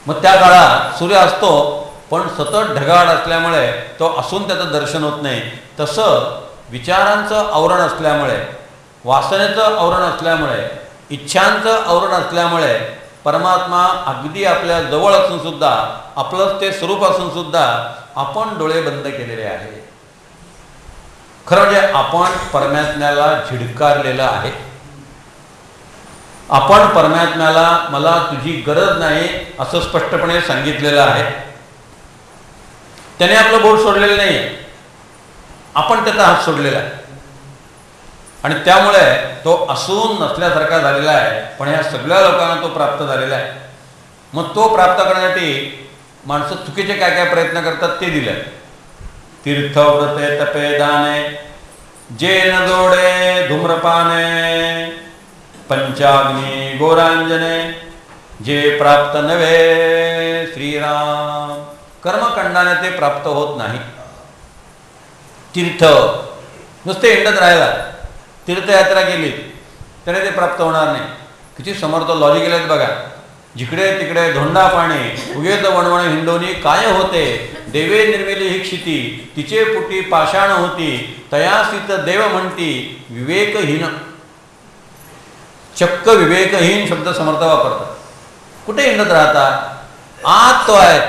मग त्या काळात सूर्य असतो पण सतत ढगाळ असल्यामुळे तो असून त्याचं दर्शन होत नाही. तसं विचारांचं आवरण असल्यामुळे, वासनेचं आवरण असल्यामुळे, इच्छांचं आवरण असल्यामुळे परमात्मा अगदी आपल्या जवळ असून सुद्धा, आपलंच ते स्वरूप असून सुद्धा आपण डोळे बंद केलेले आहे. खरं म्हणजे आपण परमात्म्याला झिडकारलेलं आहे. आपण परमात्म्याला मला तुझी गरज नाही असं स्पष्टपणे सांगितलेलं आहे. त्याने आपलं बोट सोडलेलं नाही, आपण त्याचा हात सोडलेला आहे. आणि त्यामुळे तो असून नसल्यासारखा झालेला आहे. पण ह्या सगळ्या लोकांना तो प्राप्त झालेला आहे. मग तो प्राप्त करण्यासाठी माणसं चुकीचे काय काय प्रयत्न करतात ते दिले. तीर्थ व्रते तपे दाने, जे न जोडे धूम्रपाने, पंचाग्नी गोरांजने, जे प्राप्त नव्हे श्रीराम. कर्मकांडाने ते प्राप्त होत नाही. तीर्थ नुसते हिंडत राहिला, तीर्थयात्रा केली तरी ते प्राप्त होणार नाही. किती समर्थ लॉजिक आहेत बघा. जिकडे तिकडे धोंडा पाणी, उगेच वणवण हिंडोनी काय होते, देवे निर्मिली ही क्षिती, तिचे पुटी पाषाण होती, तयासित देव म्हणती विवेकहीन. चक्क विवेकहीन शब्द समर्थ वापरतात. कुठे हिंडत राहतात? आत तो आहे,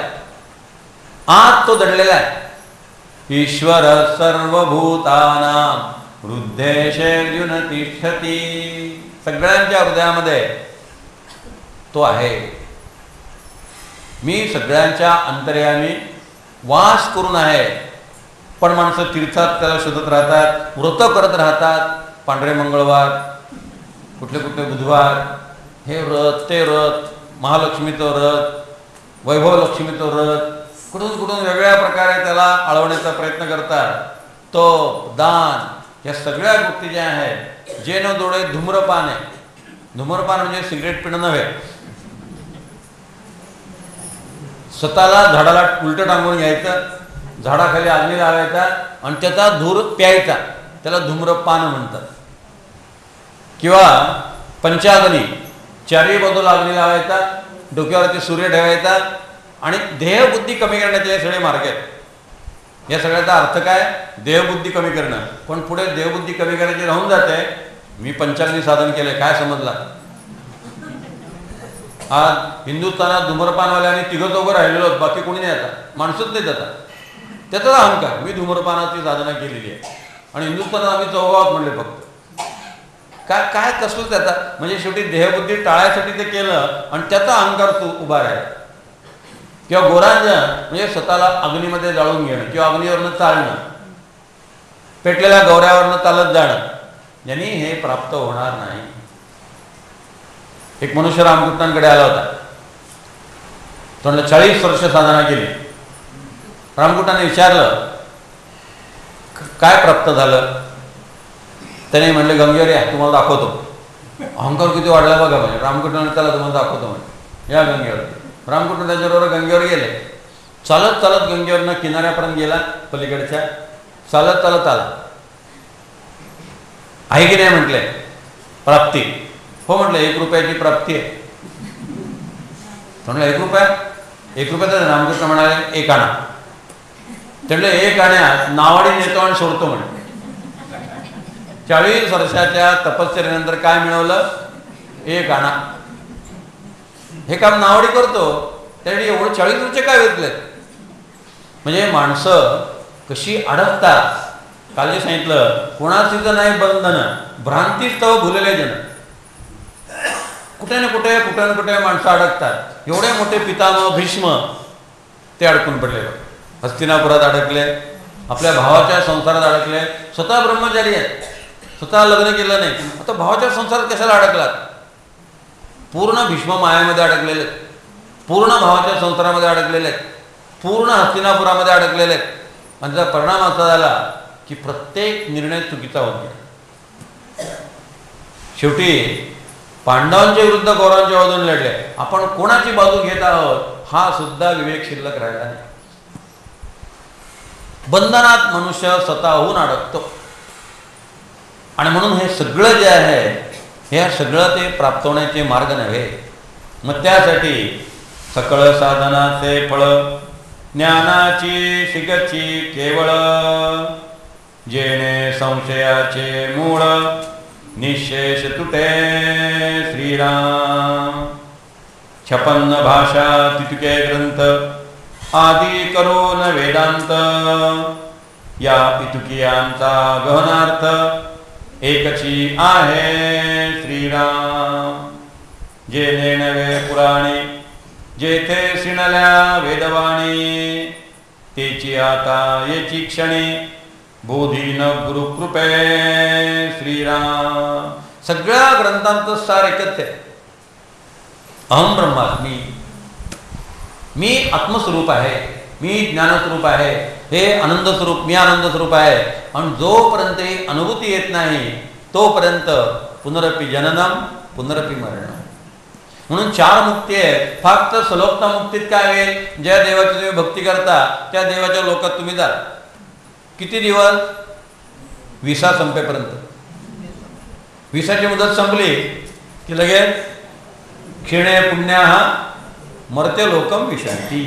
आत तो दडलेला आहे. ईश्वर सर्वभूतानां हृद्देशेर्जुन तिष्ठती. सगळ्यांच्या हृदयामध्ये तो आहे. मी सगळ्यांच्या अंतर्यामी वास करून आहे. पण माणसं तीर्थात त्याला शोधत राहतात, व्रत करत राहतात. पांढरे मंगळवार, कुठले कुठले बुधवार, हे व्रत ते व्रत, महालक्ष्मीचं व्रत, वैभव लक्ष्मीचं व्रत, कुठून कुठून वेगळ्या प्रकारे त्याला आळवण्याचा प्रयत्न करतात. तो दान, या सगळ्या गोष्टी ज्या आहेत, जे न जोडे धूम्रपान आहे. धूम्रपान म्हणजे सिगरेट पिणं नव्हे. स्वतःला झाडाला उलटं टांगून घ्यायचं, झाडाखाली अग्नी लावायचा आणि त्याचा धूर प्यायचा, त्याला धूम्रपान म्हणतात. किंवा पंचाग्नी, चारही बाजूला अग्नी लावायचा, डोक्यावरती सूर्य ठेवायचा आणि देहबुद्धी कमी करण्याचे हे सगळे मार्ग आहेत. या सगळ्याचा अर्थ काय? देहबुद्धी कमी करणं. पण पुढे देहबुद्धी कमी करायची राहून जाते. मी पंचाग्नी साधन केले, काय समजला? आज हिंदुस्थानात धूम्रपानवाल्याने तिघं चौघं राहिलेलो, बाकी कोणी नाही. आता माणूसच नाही जातात. त्याचा अहंकार, मी धूम्रपानाची साधना केलेली आहे आणि हिंदुस्थानात आम्ही चौघात म्हणले फक्त. काय काय कसलं त्याचा? म्हणजे शेवटी देहबुद्धी टाळायसाठी ते केलं आणि त्याचा अहंकार उभा राहिला. किंवा गोरांजन म्हणजे स्वतःला अग्नीमध्ये जाळून घेणं किंवा अग्नीवरनं चालणं, पेटलेल्या गौऱ्यावरनं चालत जाणं, यांनी हे प्राप्त होणार नाही. एक मनुष्य रामकृष्णांकडे आला होता. तो 40 वर्ष साधना केली. रामकृष्णाने विचारलं काय प्राप्त झालं? त्याने म्हणले गंगेवर या, तुम्हाला दाखवतो. अहंकार किती वाढला बघा. म्हणजे रामकृष्णाने त्याला तुम्हाला दाखवतो म्हणजे या गंगेवर. रामकृष्ण त्याच्याबरोबर गंगेवर गेले. चालत चालत गंगेवरनं किनाऱ्यापर्यंत गेला, पलीकडच्या चालत चालत आला. आहे की नाही म्हटले प्राप्ती? हो म्हटलं 1 रुपयाची प्राप्ती आहे. म्हटलं 1 रुपया? 1 रुपयाचा रामकृष्ण म्हणाले 1 आणा. म्हटलं 1 आण्यात नावाडी नेतो आणि सोडतो म्हणे. 40 वर्षाच्या तपश्चर्येनंतर काय मिळवलं? 1 आणा. हे काम नावाडी करतो, त्यासाठी एवढं 40 वर्ष काय घेतलेत? म्हणजे माणसं कशी अडकतात. काल जे सांगितलं, कोणाचीच नाही बंधन, भ्रांतीच तव भुलले जन. कुठे ना कुठे माणसं अडकतात. एवढे मोठे पितामह भीष्म ते अडकून पडले. हस्तिनापुरात अडकले, आपल्या भावाच्या संसारात अडकले. स्वतः ब्रह्मचारी आहेत, स्वतः लग्न केलं नाही, आता भावाच्या संसारात कशाला अडकलात? पूर्ण भीष्म मायामध्ये अडकलेले, पूर्ण भावाच्या संसारामध्ये अडकलेले, पूर्ण हस्तिनापुरामध्ये अडकलेले. आणि त्याचा परिणाम असा झाला की प्रत्येक निर्णय चुकीचा होत गेला. शेवटी पांडवांच्या विरुद्ध कौरवांच्या बाजूने लढले. आपण कोणाची बाजू घेत आहोत हा सुद्धा विवेक शिल्लक राहिला नाही. बंधनात मनुष्य स्वतःहून अडकतो. आणि म्हणून हे सगळं जे आहे, हे सगळं ते प्राप्त होण्याचे मार्ग नव्हे. मग त्यासाठी सकळ साधनाचे फळ ज्ञानाची शिगची केवळ, जेणे संशयाचे मूळ निशेष तुटे श्रीराम. 56 भाषा तितुके ग्रंथ आदी करून वेदांत, या इतुकियांचा गहनार्थ एकची आहे श्रीराम. जे नेणवे पुराणे जेथे सिणल्या वेदवाणी, तेची आता येची क्षणी बोधीन गुरुकृपे श्रीराम. सगळ्या ग्रंथांचं सार एकच आहे, अहम ब्रह्मास्मी. मी आत्मस्वरूप आहे, मी ज्ञानस्वरूप आहे, हे आनंद स्वरूप, मी आनंद स्वरूप आहे. आणि जोपर्यंत ही अनुभूती येत नाही तोपर्यंत पुनरपि जननम पुनरपि मरणम. म्हणून 4 मुक्ती आहेत. फक्त सलोक्ता मुक्तीत काय होईल? ज्या देवाची तुम्ही भक्ती करता त्या देवाच्या लोकात तुम्ही जा. किती दिवस? विसा संपेपर्यंत. विसाची मुदत संपली की लगेच क्षीणे पुण्या मरते लोकम विशांती.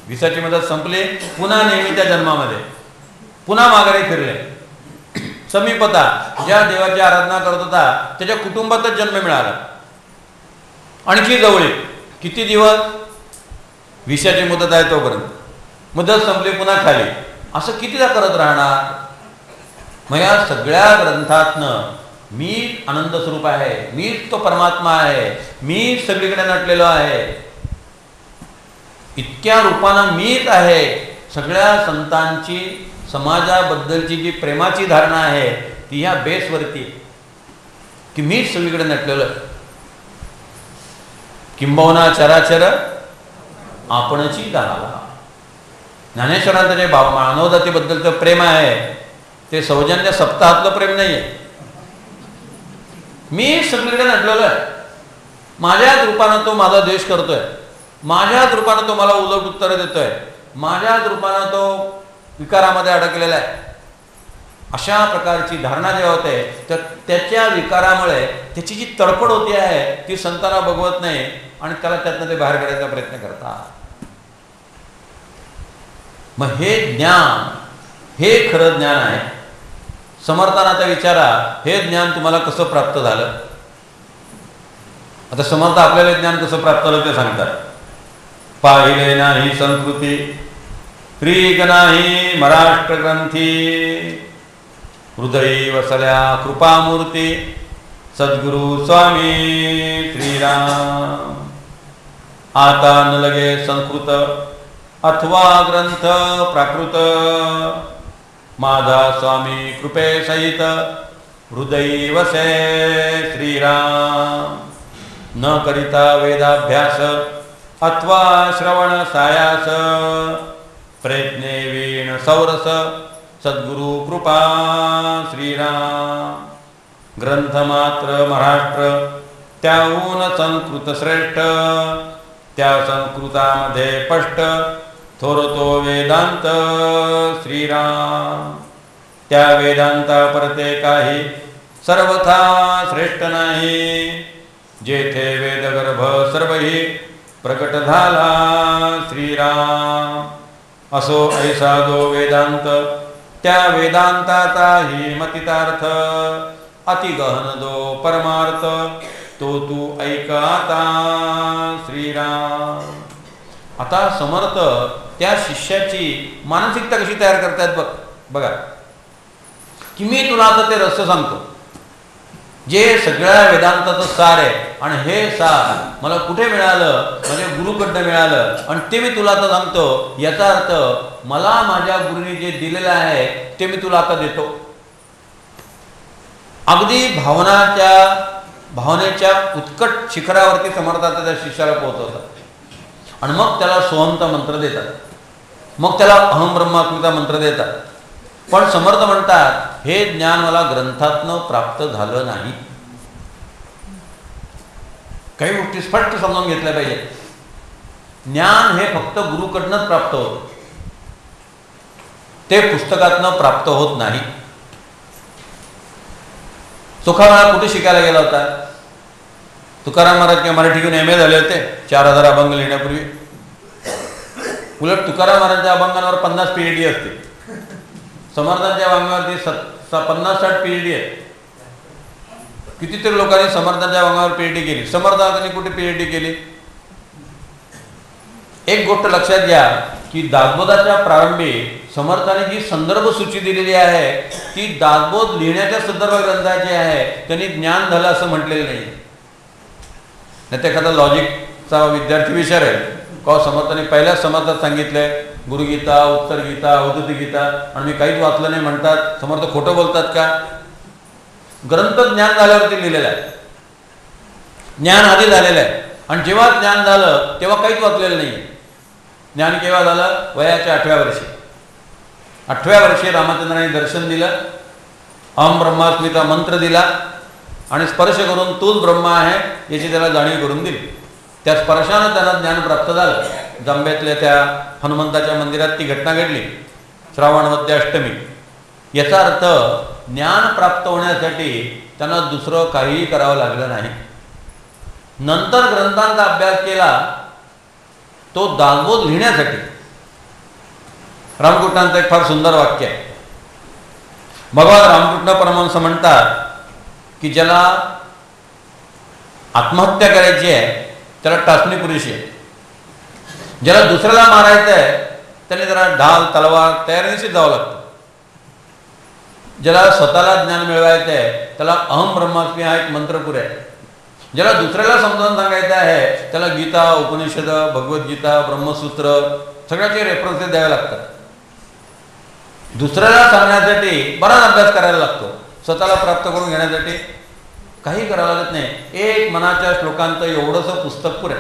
विसाची मुदत संपली, पुन्हा नेहमीच्या जन्मामध्ये पुन्हा माघारी फिरले. समीपता, ज्या देवाची आराधना करत होता त्याच्या कुटुंबातच जन्म मिळाला. आणखी जवळीक. किती दिवस? विषयाची मुदत आहे तोपर्यंत. मुदत संपली पुन्हा खाली. असं कितीदा करत राहणार? मग या सगळ्या ग्रंथातनं मी आनंद स्वरूप आहे, मीच तो परमात्मा आहे, मी सगळीकडे नटलेलो आहे, इतक्या रूपानं मीच आहे. सगळ्या संतांची समाजाबद्दलची जी प्रेमाची धारणा आहे ती ह्या बेसवरती की मीच सगळीकडे नटलेलो आहे. किंबहुना चराचर आपणची जाणावा. ज्ञानेश्वरांचं जे मानवजातीबद्दलचं प्रेम आहे ते सौजन्य सप्ताहातलं प्रेम नाही आहे. मी सगळीकडे नटलेलो आहे, माझ्याच रूपानं तो माझा द्वेष करतोय, माझ्याच रूपानं तो मला उलट उत्तरं देतोय, माझ्याच रूपानं तो विकारामध्ये अडकलेला आहे. अशा प्रकारची धारणा जेव्हा होते तर त्याच्या विकारामुळे त्याची जी तडफड होती आहे ती संतांना बघवत नाही आणि त्याला त्यातनं ते बाहेर काढायचा प्रयत्न करतात. मग हे ज्ञान, हे खरं ज्ञान आहे. समर्थांना आता विचारा, हे ज्ञान तुम्हाला कसं प्राप्त झालं? आता समर्थ आपल्याला ज्ञान कसं प्राप्त झालं ते सांगतात. पाहिले नाही संस्कृती प्रीग नाही महाराष्ट्र ग्रंथी, हृदयी वसल्या कृपामूर्ती सद्गुरु स्वामी श्रीराम. आता न लगे संस्कृत अथवा ग्रंथ प्राकृत, माझा स्वामी कृपे सहित हृदयी वसे श्रीराम. न करिता वेदाभ्यास अथवा श्रवण सायास, प्रयत्ने वीण सौरस सद्गुरु कृपा श्रीराम. ग्रंथ मात्र महाराष्ट्र त्याहून संस्कृत श्रेष्ठ, त्या संस्कृतामध्ये स्पष्ट थोरतो वेदांत श्रीराम. त्या वेदांता परते काही सर्वथा श्रेष्ठ नाही. जेथे वेदगर्भ सर्वही प्रकट झाला श्रीराम. असो ऐसा जो वेदांत त्या वेदांताचाही मतितार्थ. अतिगहन जो परमार्थ तो तू ऐक आता श्रीराम. आता समर्थ त्या शिष्याची मानसिकता कशी तयार करतायत बघा की मी तुला आता ते रहस्य सांगतो जे सगळ्या वेदांताचं सार आहे आणि हे सार मला कुठे मिळालं, म्हणजे गुरुकडनं मिळालं आणि ते मी तुला आता सांगतो. याचा अर्थ मला माझ्या गुरुने जे दिलेलं आहे ते मी तुला आता देतो. अगदी भावनेच्या उत्कट शिखरावरती समर्थाचा त्या शिष्याला पोहोचवतात आणि मग त्याला सोहंत मंत्र देतात, मग त्याला अहम ब्रह्मास्मीचा मंत्र देतात. पण समर्थ म्हणतात हे ज्ञान मला ग्रंथातनं प्राप्त झालं नाही. काही गोष्टी स्पष्ट समजून घेतल्या पाहिजे. ज्ञान हे फक्त गुरुकडनंच प्राप्त होतं, ते पुस्तकातनं प्राप्त होत नाही. सुखामळा कुठे शिकायला गेला होता? तुकाराम महाराज किंवा मराठी घेऊन MA झाले होते 4000 अभंग लिहिण्यापूर्वी. उलट तुकाराम महाराजांच्या अभंगांवर 50 PhD असते. समर्थांच्या अभंगावरती 50-60 PhD आहेत. कितीतरी लोकांनी समर्थांच्या अभंगावर PhD केली. समर्थांनी कुठे PhD केली? एक गोष्ट लक्षात घ्या की दासबोधाच्या प्रारंभी समर्थाने जी संदर्भ सूची दिलेली आहे ती दासबोध लिहिण्याच्या संदर्भ ग्रंथाची आहे. त्यांनी ज्ञान झालं असं म्हटलेलं नाही. नाही तर एखादा लॉजिकचा विद्यार्थी विचारेल का समर्थाने पहिल्याच समर्थात सांगितलंय गुरुगीता, उत्तर गीता, अवधूत गीता आणि मी काहीच वाचलं नाही म्हणतात. समर्थ खोटं बोलतात का? ग्रंथ ज्ञान झाल्यावरती लिहिलेला आहे. ज्ञान आधी झालेलं आहे आणि जेव्हा ज्ञान झालं तेव्हा काहीच वाचलेलं नाही. ज्ञान केव्हा झालं? वयाच्या 8व्या वर्षी. 8व्या वर्षी रामचंद्राने दर्शन दिलं, अहम ब्रह्मास्मीचा मंत्र दिला आणि स्पर्श करून तूच ब्रह्मा आहे याची त्याला जाणीव करून दिली. त्या स्पर्शानं त्यांना ज्ञान प्राप्त झालं. जांब्यातल्या त्या हनुमंताच्या मंदिरात ती घटना घडली श्रावण वद्य अष्टमी. याचा अर्थ ज्ञान प्राप्त होण्यासाठी त्यांना दुसरं काहीही करावं लागलं नाही. नंतर ग्रंथांचा अभ्यास केला तो दासबोध लिहिण्यासाठी. रामकृष्णांचं एक फार सुंदर वाक्य आहे. भगवान रामकृष्ण परमहंस म्हणतात की ज्याला आत्महत्या करायची आहे त्याला टाचणी पुरेशी आहे. ज्याला दुसऱ्याला मारायचं आहे त्याने जरा ढाल तलवार तयारीनिशीच जावं लागतं. ज्याला स्वतःला ज्ञान मिळवायचं आहे त्याला अहम ब्रह्मास्मी हा एक मंत्र पुरे आहे. ज्याला दुसऱ्याला समजावून सांगायचं आहे त्याला गीता, उपनिषद, भगवद्गीता, ब्रह्मसूत्र सगळ्याचे रेफरन्सेस द्यावे लागतात. दुसऱ्याला सांगण्यासाठी बराच अभ्यास करायला लागतो. स्वतःला प्राप्त करून घेण्यासाठी काही करावं लागत नाही. एक मनाच्या श्लोकांचं एवढंसं पुस्तक पुरे.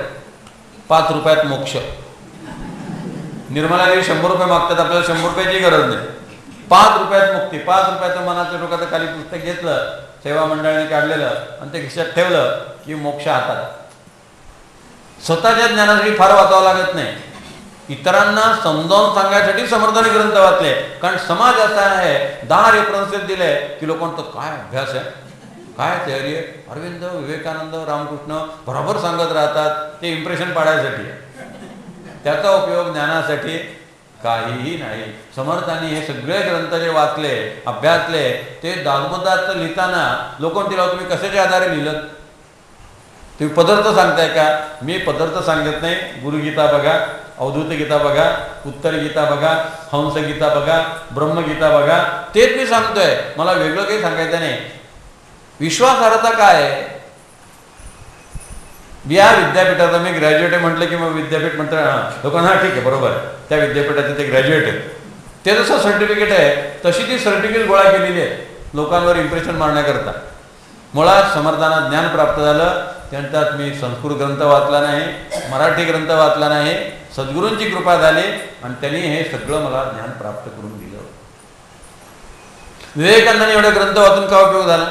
5 रुपयात मोक्ष. निर्मलादेवी 100 रुपये मागतात, आपल्याला 100 रुपयाची गरज नाही. 5 रुपयात मुक्ती. 5 रुपयाचं मनाच्या श्लोकाचं खाली पुस्तक घेतलं, सेवा मंडळाने काढलेलं आणि ते खिशात ठेवलं की मोक्ष हातात. स्वतःच्या ज्ञानासाठी फार वाचावं लागत नाही. इतरांना समजावून सांगण्यासाठी समर्थाने ग्रंथ वाचले. कारण समाज असा आहे 10 रेफरन्सेस दिले की लोकांचं काय अभ्यास आहे, काय तयारी आहे. अरविंद, विवेकानंद, रामकृष्ण बरोबर सांगत राहतात. ते इम्प्रेशन पाडायसाठी. त्याचा उपयोग ज्ञानासाठी काहीही नाही. समर्थांनी हे सगळे ग्रंथ जे वाचले, अभ्यासले ते दासबोधात लिहिताना लोक म्हणतील तुम्ही कशाच्या आधारे लिहिलं? तुम्ही पदार्थ सांगताय का? मी पदार्थ सांगत नाही. गुरुगीता बघा, अवधूत गीता बघा, उत्तर गीता बघा, हंस गीता बघा, ब्रह्मगीता बघा, तेच मी सांगतोय. मला वेगळं काही सांगायचं नाही. विश्वासार्हता काय आहे? या विद्यापीठाचा मी ग्रॅज्युएट आहे म्हटलं की मग विद्यापीठ म्हणतात लोकांना ठीक आहे बरोबर आहे त्या विद्यापीठाचे ते ग्रॅज्युएट आहेत. ते जसं सर्टिफिकेट आहे तशी ती सर्टिफिकेट गोळा केलेली आहे लोकांवर इम्प्रेशन मारण्याकरता. मुळात समर्थांना ज्ञान प्राप्त झालं. त्यांच्यात मी संस्कृत ग्रंथ वाचला नाही, मराठी ग्रंथ वाचला नाही. सद्गुरूंची कृपा झाली आणि त्यांनी हे सगळं मला ज्ञान प्राप्त करून दिलं. विवेकानंदांनी एवढे ग्रंथ वाचून काय उपयोग झाला?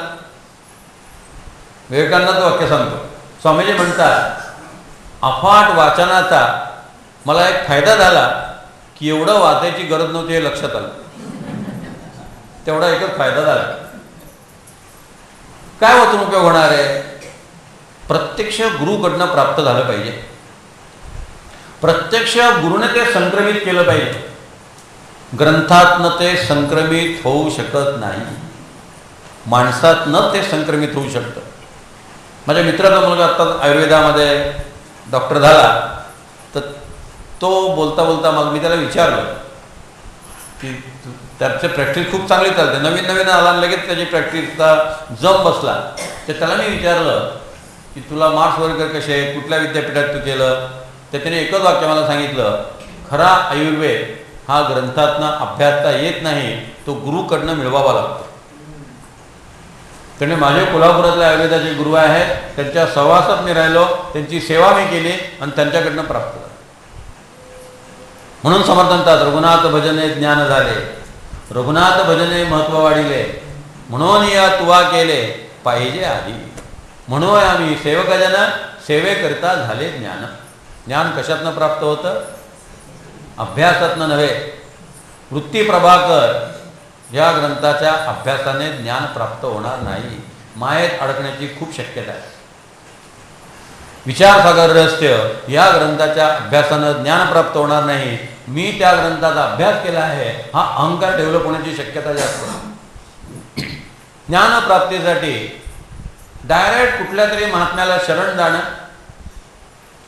विवेकानंदाचं वाक्य सांगतो. स्वामीजी म्हणतात अफाट वाचनाचा मला एक फायदा झाला की एवढं वाचायची गरज नव्हती हे लक्षात आलं. तेवढा एकच फायदा झाला. काय वाचून उपयोग होणार आहे? प्रत्यक्ष गुरुकडनं प्राप्त झालं पाहिजे. प्रत्यक्ष गुरुने ते संक्रमित केलं पाहिजे. ग्रंथातनं ते संक्रमित होऊ शकत नाही. माणसातनं ते संक्रमित होऊ शकतं. माझ्या मित्राचा मुलगा आत्ता आयुर्वेदामध्ये डॉक्टर झाला. तर तो बोलता बोलता मग मी त्याला विचारलं की त्याची प्रॅक्टिस खूप चांगली चालते, नवीन नवीन आला आणि लगेच त्याची प्रॅक्टिसचा जम बसला. तर त्याला मी विचारलं की तुला मार्क्स वगैरे कसे आहेत, कुठल्या विद्यापीठात तू केलं? तर त्याने एकच वाक्य मला सांगितलं, खरा आयुर्वेद हा ग्रंथातनं अभ्यासता येत नाही, तो गुरुकडनं मिळवावा लागतो. त्याने माझे कोल्हापुरातले आयुर्वेदाचे गुरु आहेत, त्यांच्या सहवासात मी राहिलो, त्यांची सेवा मी केली आणि त्यांच्याकडनं प्राप्त झालं. म्हणून समर्थ म्हणतात, रघुनाथ भजने ज्ञान झाले, रघुनाथ भजने महत्व वाढिले, म्हणून या तुवा केले पाहिजे आधी. म्हणून आम्ही सेवकजन सेवेकरिता झाले ज्ञान. ज्ञान कशातनं प्राप्त होतं? अभ्यासातनं नव्हे. वृत्ती प्रभाकर या ग्रंथाच्या अभ्यासाने ज्ञान प्राप्त होणार नाही. मायेत अडकण्याची खूप शक्यता आहे. विचारसागर रहस्य या ग्रंथाच्या अभ्यासानं ज्ञान प्राप्त होणार नाही. मी त्या ग्रंथाचा अभ्यास केला आहे हा अहंकार डेव्हलप होण्याची शक्यता जास्त आहे. ज्ञानप्राप्तीसाठी डायरेक्ट कुठल्या तरी महात्म्याला शरण जाणं,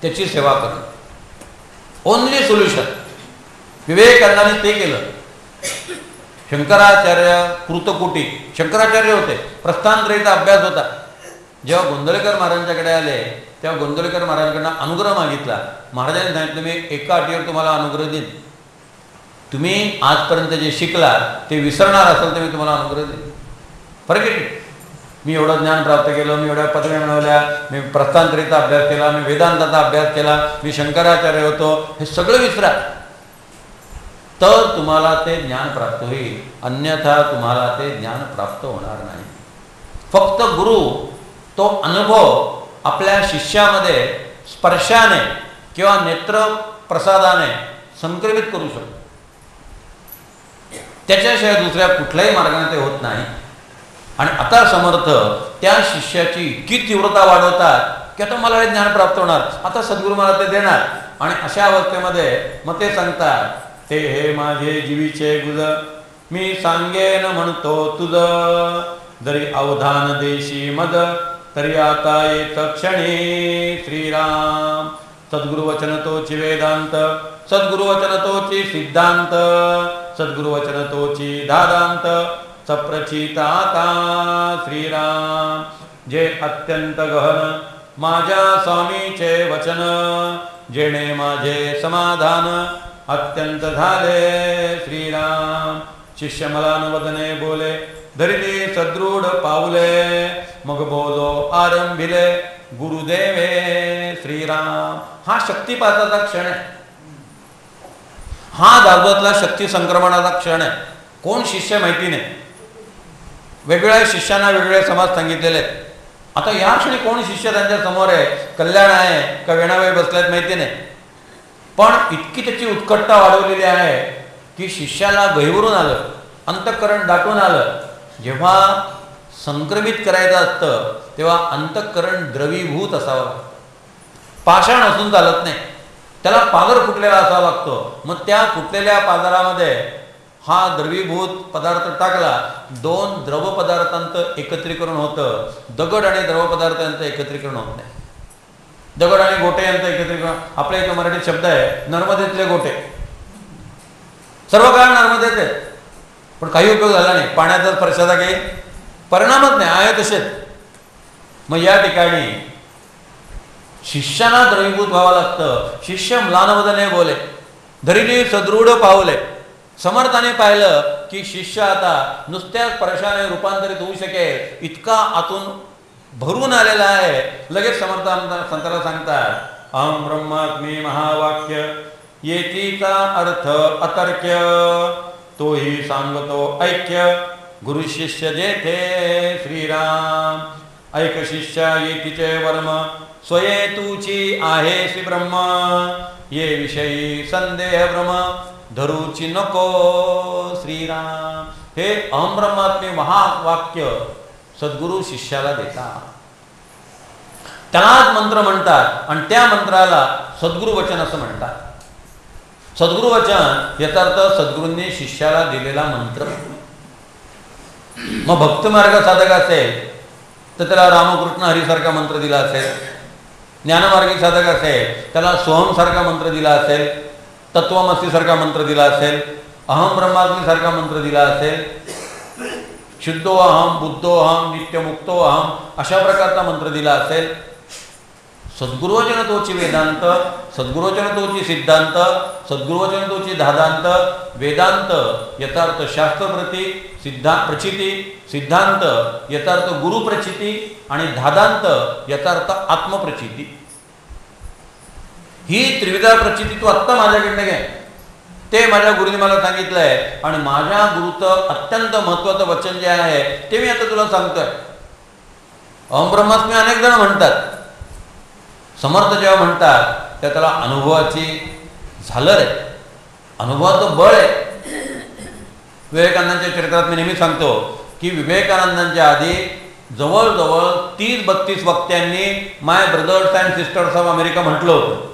त्याची सेवा करणं, ओनली सोल्युशन. विवेकानंदाने ते केलं. शंकराचार्य कृतकुटी शंकराचार्य होते. प्रस्थानत्रयीचा अभ्यास होता. जेव्हा गोंदवलेकर महाराजांच्याकडे आले तेव्हा गोंदवलेकर महाराजांकडनं अनुग्रह मागितला. महाराजांनी सांगितलं, मी एका अटीवर तुम्हाला अनुग्रह देईन, तुम्ही आजपर्यंत जे शिकला ते विसरणार असेल तर मी तुम्हाला अनुग्रह देईन. फरक आहे. मी एवढं ज्ञान प्राप्त केलं, मी एवढ्या पदव्या मिळवल्या, मी प्रस्थानत्रयीचा अभ्यास केला, मी वेदांताचा अभ्यास केला, मी शंकराचार्य होतो, हे सगळं विसरा तर तुम्हाला ते ज्ञान प्राप्त होईल. अन्यथा तुम्हाला ते ज्ञान प्राप्त होणार नाही. फक्त गुरु तो अनुभव आपल्या शिष्यामध्ये स्पर्शाने किंवा नेत्र प्रसादाने संक्रमित करू शकतो. त्याच्याशिवाय दुसऱ्या कुठल्याही मार्गाने ते होत नाही. आणि आता समर्थ त्या शिष्याची इतकी तीव्रता वाढवतात की आता मला हे ज्ञान प्राप्त होणार, आता सद्गुरू मला ते देणार. आणि अशा अवस्थेमध्ये मग ते सांगतात, ते हे माझे जीवीचे गुज मी सांगेन म्हणतो तुझ, जरी अवधान देशी मद तरी आता येत क्षणी. श्रीराम सद्गुरु वचन तोची वेदांत, सद्गुरु वचन तोची सिद्धांत, सद्गुरु वचन तोची दादांत सप्रचिता आता. श्रीराम जे अत्यंत गहन माझ्या स्वामीचे वचन, जेणे माझे समाधान अत्यंत झाले. श्रीराम शिष्य मलानुवदने बोले, धरिले सदृढ पाऊले, मग बोलो आरंभिले गुरुदेवे. श्रीराम हा शक्तिपाताचा क्षण आहे. हा दासबोधातला शक्ती संक्रमणाचा क्षण आहे. कोण शिष्य माहिती नाही. वेगवेगळ्या शिष्यांना वेगवेगळे समाज सांगितलेले आहेत. आता या क्षणी कोण शिष्य त्यांच्या समोर आहे, कल्याण आहे का वेणाबाई बसल्यात माहिती नाही. पण इतकी त्याची उत्कटता वाढवलेली आहे की शिष्याला गहिवरून आलं, अंतःकरण दाटून आलं. जेव्हा संक्रमित करायचं असतं तेव्हा अंतःकरण द्रवीभूत असावं लागतं. पाषाण असून चालत नाही, त्याला पागर फुटलेला असावा लागतो. मग त्या फुटलेल्या पाजारामध्ये हा द्रवीभूत पदार्थ टाकला, दोन द्रव पदार्थांचं एकत्रीकरण होतं. दगड आणि द्रव पदार्थांचं एकत्रीकरण होत नाही. दगड आणि गोटे यांचं एकत्रीकरण, आपल्या इथं मराठीत शब्द आहे नर्मदेतले गोटे. सर्व काळ नर्मदेत आहेत पण काही उपयोग झाला नाही. पाण्याचा स्पर्शाचा काही परिणामच नाही, आहे तसेच. मग या ठिकाणी शिष्याला द्रवीभूत व्हावं लागतं. शिष्य म्लानवदने बोले, धरिली सदृढ पावले. समर्थाने पाहिलं की शिष्य आता नुसत्या स्पर्शाने रूपांतरित होऊ शकेल इतका आतून भरून आलेला आहे. लगेच संताला सांगतात, अहम ब्रह्मात्मी महावाक्य येतीचा अर्थ अतर्क्य, तोही सांगतो ऐक्य गुरु शिष्य जेथे. श्रीराम ऐक शिष्या येतीचे वर्म, स्वये तूची आहे श्री ब्रह्म, ये विषयी संदेह भ्रम धरूची नको श्रीराम. हे अहम ब्रह्मात्मे महावाक्य सद्गुरू शिष्याला देतात. त्यालाच मंत्र म्हणतात आणि त्या मंत्राला सद्गुरु वचन असं म्हणतात. सद्गुरु वचन याचा अर्थ सद्गुरूंनी शिष्याला दिलेला मंत्र. मग भक्त मार्ग साधक असेल तर त्याला रामकृष्ण हरीसारखा मंत्र दिला असेल, ज्ञानमार्गी साधक असेल त्याला सोहम सारखा मंत्र दिला असेल, तत्वमसी सारखा मंत्र दिला असेल, अहम ब्रह्मास्मी सारखा मंत्र दिला असेल, शुद्धो अहम, बुद्धो अहम, नित्यमुक्तो अहम अशा प्रकारचा मंत्र दिला असेल. सद्गुरुवचन तोची वेदांत, सद्गुरुवचन तोची सिद्धांत, सद्गुरुवचन तोची धादांत. वेदांत यथार्थ शास्त्रप्रती, प्रचिती, सिद्धांत यथार्थ गुरुप्रचिती आणि धादांत यथार्थ आत्मप्रचिती. ही त्रिविधा प्रचिती तू आत्ता माझ्याकडनं घे. ते माझ्या गुरुने मला सांगितलं आहे आणि माझ्या गुरुचं अत्यंत महत्त्वाचं वचन जे आहे ते मी आता तुला सांगतोय. अहम ब्रह्मास्मी अनेक जण म्हणतात. समर्थ जेव्हा म्हणतात त्या त्याला अनुभवाची झालर आहे, अनुभवाचं बळ आहे. विवेकानंदांच्या चरित्रात मी नेहमी सांगतो की विवेकानंदांच्या आधी जवळजवळ 30-32 वक्त्यांनी my brothers and sisters of America म्हटलं होतं.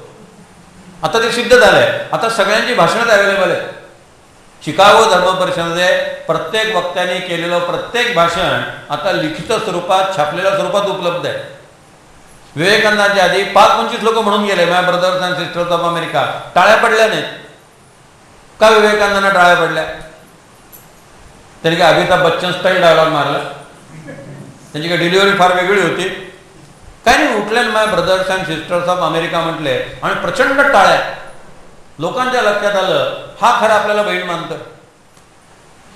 आता ते सिद्ध झालंय. आता सगळ्यांची भाषणं अवेलेबल आहे. शिकागो धर्म परिषदेमध्ये प्रत्येक वक्त्याने केलेलं प्रत्येक भाषण आता लिखित स्वरूपात, छापलेल्या स्वरूपात उपलब्ध आहे. विवेकानंदांच्या आधी 5-25 लोक म्हणून गेले my brothers and sisters of America. टाळ्या पडल्या नाहीत का? विवेकानंदांना टाळ्या पडल्या? त्यांनी काय अमिताभ बच्चन स्टाईल डायलॉग मारला? त्यांची काय डिलिव्हरी फार वेगळी होती? काय नाही, उठले my brothers and sisters of America म्हटले आणि प्रचंड टाळ्या. लोकांच्या लक्षात आलं हा खरं आपल्याला बहीण मानतोय,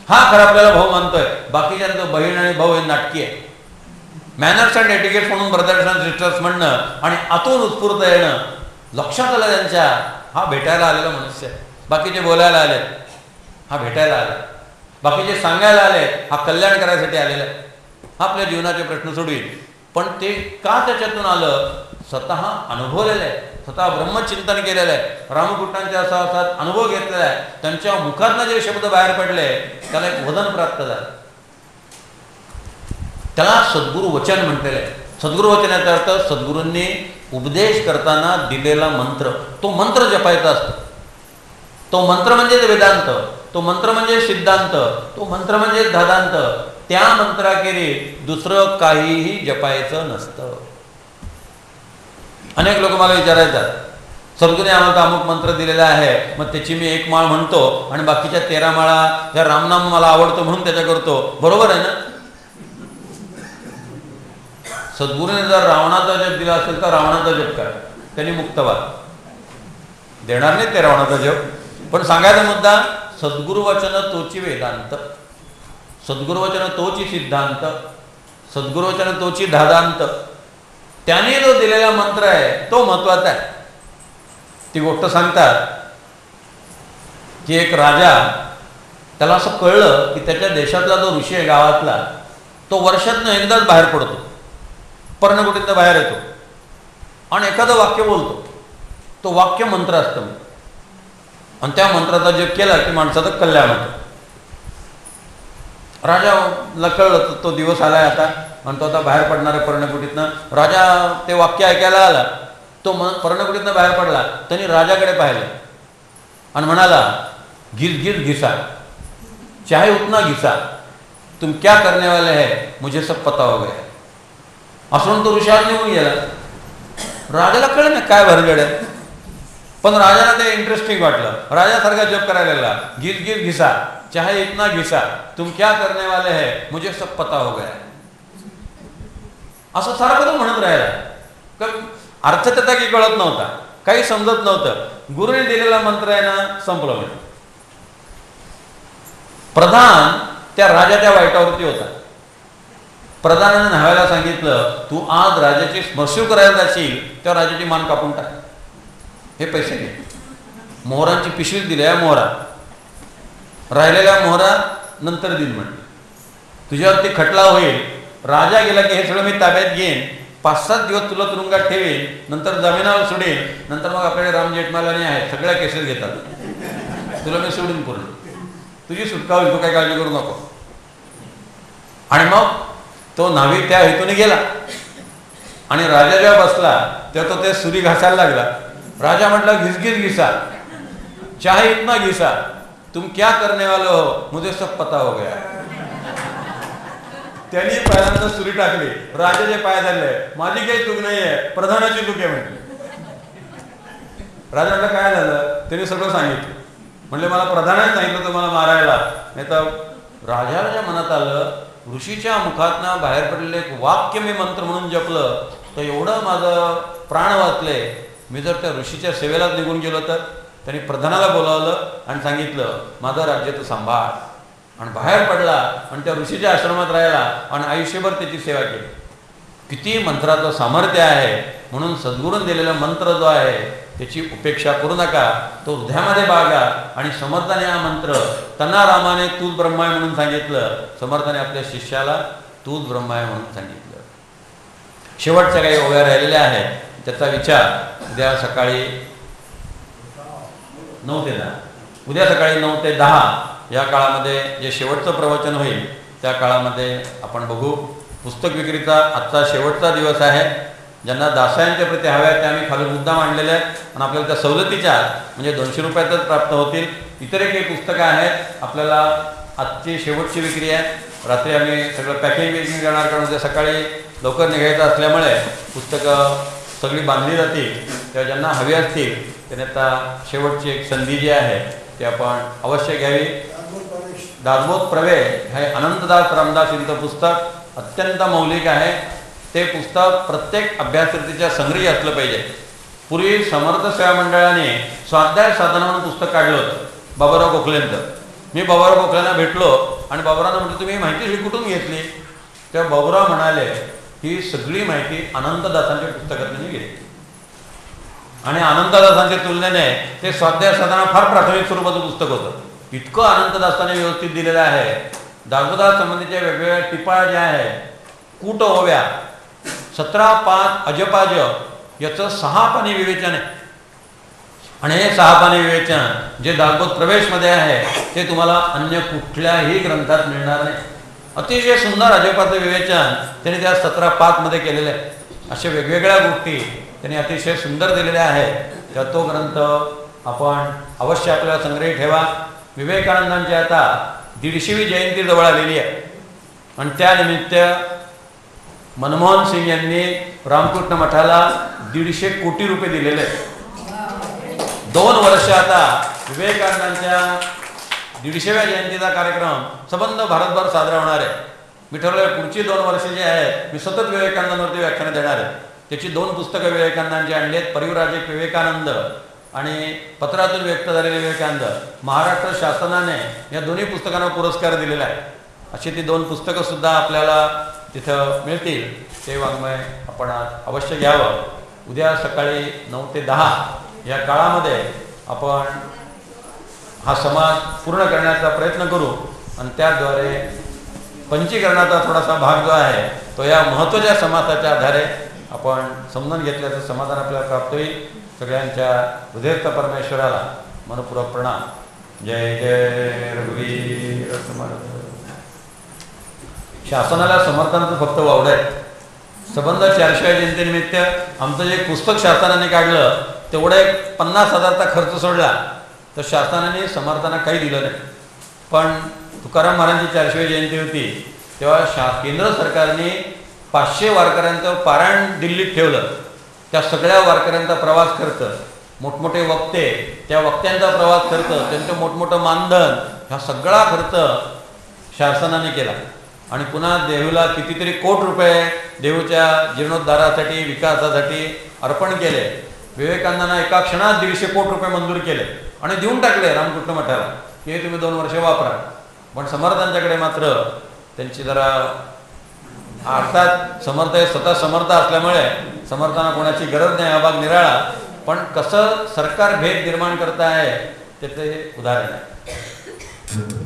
हा खरं आपल्याला भाऊ मानतोय. बाकीच्यांचं बहीण आणि भाऊ हे नाटकी आहे. मॅनर्स अँड एटिकेट्स म्हणून ब्रदर्स अँड सिस्टर्स म्हणणं आणि आतून उत्स्फूर्त येणं लक्षात आलं त्यांच्या. हा भेटायला आलेला मनुष्य आहे. बाकीचे बोलायला आले, हा भेटायला आले. बाकीचे सांगायला आले, हा कल्याण करायसाठी आलेला आहे. हा आपल्या जीवनाचे प्रश्न सोडवील. पण ते का त्याच्यातून आलं? स्वतः अनुभवलेलं आहे, स्वतः ब्रह्मचिंतन केलेलं आहे, रामकृष्णांच्या असा अनुभव घेतलेला आहे. त्यांच्या मुखातनं जे शब्द बाहेर पडले त्याला एक वजन प्राप्त झालं. त्याला सद्गुरु वचन म्हटलेलं आहे. सद्गुरु वचनाचा अर्थ सद्गुरूंनी उपदेश करताना दिलेला मंत्र. तो मंत्र जपायचा असतो. तो मंत्र म्हणजे वेदांत, तो मंत्र म्हणजे सिद्धांत, तो मंत्र म्हणजे धादांत. त्या मंत्राखेरीज दुसरं काहीही जपायचं नसतं. अनेक लोक मला विचारायतात, सद्गुरूने आम्हाला अमुक मंत्र दिलेला आहे, मग त्याची मी 1 माळ म्हणतो आणि बाकीच्या 13 माळा या रामनाम मला आवडतो म्हणून त्याच्या करतो. बरोबर आहे ना? सद्गुरूने जर रावणाचा जप दिला असेल तर रावणाचा जप करा, त्यांनी मुक्तवाद देणार नाही ते रावणाचा जप. पण सांगायचा मुद्दा, सद्गुरु वचन तोची वेदांत, सद्गुरु वचन तोची सिद्धांत, सद्गुरु वचन तोची धादांत. त्याने जो दिलेला मंत्र आहे तो महत्वाचा आहे. ती गोष्ट सांगतात की एक राजा, त्याला असं कळलं की त्याच्या देशातला जो ऋषी आहे गावातला, तो वर्षातनं एकदाच बाहेर पडतो, पर्णकुटीतनं बाहेर येतो आणि एखादं वाक्य बोलतो. तो वाक्य मंत्र असतं आणि त्या मंत्राचा जप केला की माणसाचं कल्याण होतं. राजाला कळलं तो दिवस आलाय आता आणि तो आता बाहेर पडणार आहे पर्णकुटीतनं. राजा ते वाक्य ऐकायला आला. तो पर्णकुटीतनं बाहेर पडला. त्यांनी राजाकडे पाहिलं आणि म्हणाला, घिस घिस घिसा, चाहे उतना घिसा, तुम क्या करने वाले है मुझे सब पता हो गया. असं तो ऋषाला निघून गेला. राजाला कळलं ना काय भरगड आहे, पण राजाला ते इंटरेस्टिंग वाटलं. राजासारखा जप करायला लागला, घिस घिस घिसा, चाहे इतना घिसा, तुम क्या करने वाले है मुझे सब पता हो गया. असं सारखं तो म्हणत राहिला. अर्थ त्याचा काही कळत नव्हता, काही समजत नव्हतं. गुरुने दिलेला मंत्र आहे ना, संपलं म्हणजे. प्रधान त्या राजाच्या वाईटावरती होता. प्रधानाने न्हाव्याला सांगितलं, तू आज राजाची स्मर्शू करायला जाशील तेव्हा राजाची मान कापून टाक, हे पैसे घे. मोहरांची पिशवी दिल्या, मोहरा राहिलेल्या मोहरा नंतर दिल म्हणे. तुझ्यावरती खटला होईल, राजा गेला की हे सगळं मी ताब्यात घेईन, 5-7 दिवस तुला तुरुंगात ठेवीन, नंतर जमिनावर सोडेन, नंतर मग आपल्याकडे राम जेठमलानी आहे, सगळ्या केसेस घेतात, तुला मी सोडून पूर्ण, तुझी सुटका होईल, तू काही काळजी करू नको. आणि मग तो न्हावी त्या हेतूने गेला आणि राजा जेव्हा बसला तेव्हा तो ते सुरी घासायला लागला. राजा म्हटला, घिसघिस घिसा, चाहे इतना घिसा, तुम क्या करने वाले हो, मुझे सब पता हो गया. त्यांनी पहिल्यांदा सुरी टाकली, राजाचे पाय धरले, माझी काही चूक नाही आहे, प्रधानाची चूक आहे म्हटली. राजा म्हटलं, काय झालं? त्यांनी सगळं सांगितलं. म्हणले, मला प्रधानाने सांगितलं तुम्हाला मारायला. नाही तर राजाच्या मनात आलं, ऋषीच्या मुखातनं बाहेर पडलेले एक वाक्य मी मंत्र म्हणून जपलं तर एवढं माझं प्राण वाचले, मी जर त्या ऋषीच्या सेवेलाच निघून गेलो तर. त्यांनी प्रधानाला बोलावलं आणि सांगितलं, माझं राज्य तू सांभाळ. आणि बाहेर पडला आणि त्या ऋषीच्या आश्रमात राहिला आणि आयुष्यभर त्याची सेवा केली. किती मंत्राचं सामर्थ्य आहे. म्हणून सद्गुरूंनी दिलेला मंत्र जो आहे त्याची उपेक्षा करू नका, तो हृदयामध्ये बाळगा. आणि समर्थाने हा मंत्र त्यांना रामाने तूच ब्रह्माय म्हणून सांगितलं, समर्थाने आपल्या शिष्याला तूच ब्रह्माय म्हणून सांगितलं. शेवटच्या काही ओव्या राहिलेल्या आहेत, त्याचा विचार उद्या सकाळी 9 ते 10, उद्या सकाळी 9 ते 10 या काळामध्ये जे शेवटचं प्रवचन होईल त्या काळामध्ये आपण बघू. पुस्तक विक्रीचा आजचा शेवटचा दिवस आहे. ज्यांना दासायांच्या प्रती हव्या आहेत त्या आम्ही खाली मुद्दाम आणलेले आहेत आणि आपल्याला त्या सवलतीच्या म्हणजे 200 रुपयातच प्राप्त होतील. इतरही काही पुस्तकं आहेत. आपल्याला आजची शेवटची विक्री आहे. रात्री आम्ही सगळं पॅकिंग करणार, कारण उद्या सकाळी लवकर निघायचं असल्यामुळे पुस्तकं सगळी बांधली जातील. तेव्हा ज्यांना हवी असतील त्याने आता शेवटची एक संधी जी आहे ती आपण अवश्य घ्यावी. दासबोध प्रवेश हे अनंतदास रामदास यांचं पुस्तक अत्यंत मौलिक आहे. ते पुस्तक प्रत्येक अभ्यासक्रतीच्या संग्रही असलं पाहिजे. पूर्वी समर्थ सेवा मंडळाने स्वाध्याय साधना म्हणून पुस्तक काढलं होतं बाबाराव गोखलेंचं. मी बाबाराव गोखलेंना भेटलो आणि बाबारावनं म्हटलं, तुम्ही माहिती ही कुठून घेतली? तेव्हा बाबूराव म्हणाले, ही सगळी माहिती अनंतदासांच्या पुस्तकातून घेतली. आणि अनंतदासांच्या तुलनेने ते स्वाध्याय साधना फार प्राथमिक स्वरूपाचं पुस्तक होतं. इतकं अनंतदासाने व्यवस्थित दिलेलं आहे. दासबोधात संबंधीच्या वेगवेगळ्या टिपा ज्या आहेत, कूट ओव्या, 17 अजपाज याचं 6 पानी विवेचन आहे. आणि हे 6 पानी विवेचन जे दासबोध प्रवेशमध्ये आहे ते तुम्हाला अन्य कुठल्याही ग्रंथात मिळणार नाही. अतिशय सुंदर अजपाचं विवेचन त्यांनी त्या 17 मध्ये केलेलं आहे. अशा वेगवेगळ्या गोष्टी त्यांनी अतिशय सुंदर दिलेल्या आहेत. तर तो ग्रंथ आपण अवश्य आपल्याला संग्रही ठेवा. विवेकानंदांची आता 150वी जयंती जवळ आलेली आहे आणि त्यानिमित्त मनमोहन सिंग यांनी रामकृष्ण मठाला 150 कोटी रुपये दिलेले आहेत. 2 वर्ष आता विवेकानंदांच्या 150व्या जयंतीचा कार्यक्रम संबंध भारतभर साजरा होणार आहे. मी ठरवलं पुढची 2 वर्ष जे आहेत मी सतत विवेकानंदांवरती व्याख्यानं देणार आहे. त्याची 2 पुस्तकं विवेकानंदांची आणली आहेत, परिव्राजक विवेकानंद आणि पत्रातून व्यक्त झालेले विवेकानंद. महाराष्ट्र शासनाने या दोन्ही पुस्तकांना पुरस्कार दिलेला आहे. अशी ती 2 पुस्तकं सुद्धा आपल्याला तिथं मिळतील. ते वाङ्मय आपण अवश्य घ्यावं. उद्या सकाळी 9 ते 10 या काळामध्ये आपण हा समाज पूर्ण करण्याचा प्रयत्न करू आणि त्याद्वारे पंचीकरणाचा थोडासा भाग जो आहे तो या महत्त्वाच्या समाजाच्या आधारे आपण समजून घेतल्याचं समाधान आपल्याला प्राप्त होईल. सगळ्यांच्या हृदयस्थ परमेश्वराला मनपूर्वक प्रणाम. जय जय रघुवीर समर्थ. शासनाला समर्थांचं फक्त वावडं आहे. संबंध 400व्या जयंतीनिमित्त आमचं जे पुस्तक शासनाने काढलं तेवढं एक 50,000चा खर्च सोडला तर शासनाने समर्थांना काही दिलं नाही. पण तुकाराम महाराजांची 400वी जयंती होती तेव्हा केंद्र सरकारने 500 वारकऱ्यांचं पारायण दिल्लीत ठेवलं. त्या सगळ्या वारकऱ्यांचा प्रवास खर्च, मोठमोठे वक्ते, त्या वक्त्यांचा प्रवास खर्च, त्यांचं मोठमोठं मानधन, हा सगळा खर्च शासनाने केला. आणि पुन्हा देहूला कितीतरी कोटी रुपये देहूच्या जीर्णोद्धारासाठी विकासासाठी अर्पण केले. विवेकानंदांना एका क्षणात 150 कोटी रुपये मंजूर केले आणि देऊन टाकले रामकृष्ण मठाला, हे तुम्ही 2 वर्ष वापरा. पण समर्थांच्याकडे मात्र त्यांची जरा अर्थात समर्थ हे स्वतः समर्थ असल्यामुळे समर्थांना कोणाची गरज नाही, हा भाग निराळा. पण कसं सरकार भेद निर्माण करत आहे त्याचे उदाहरण आहे.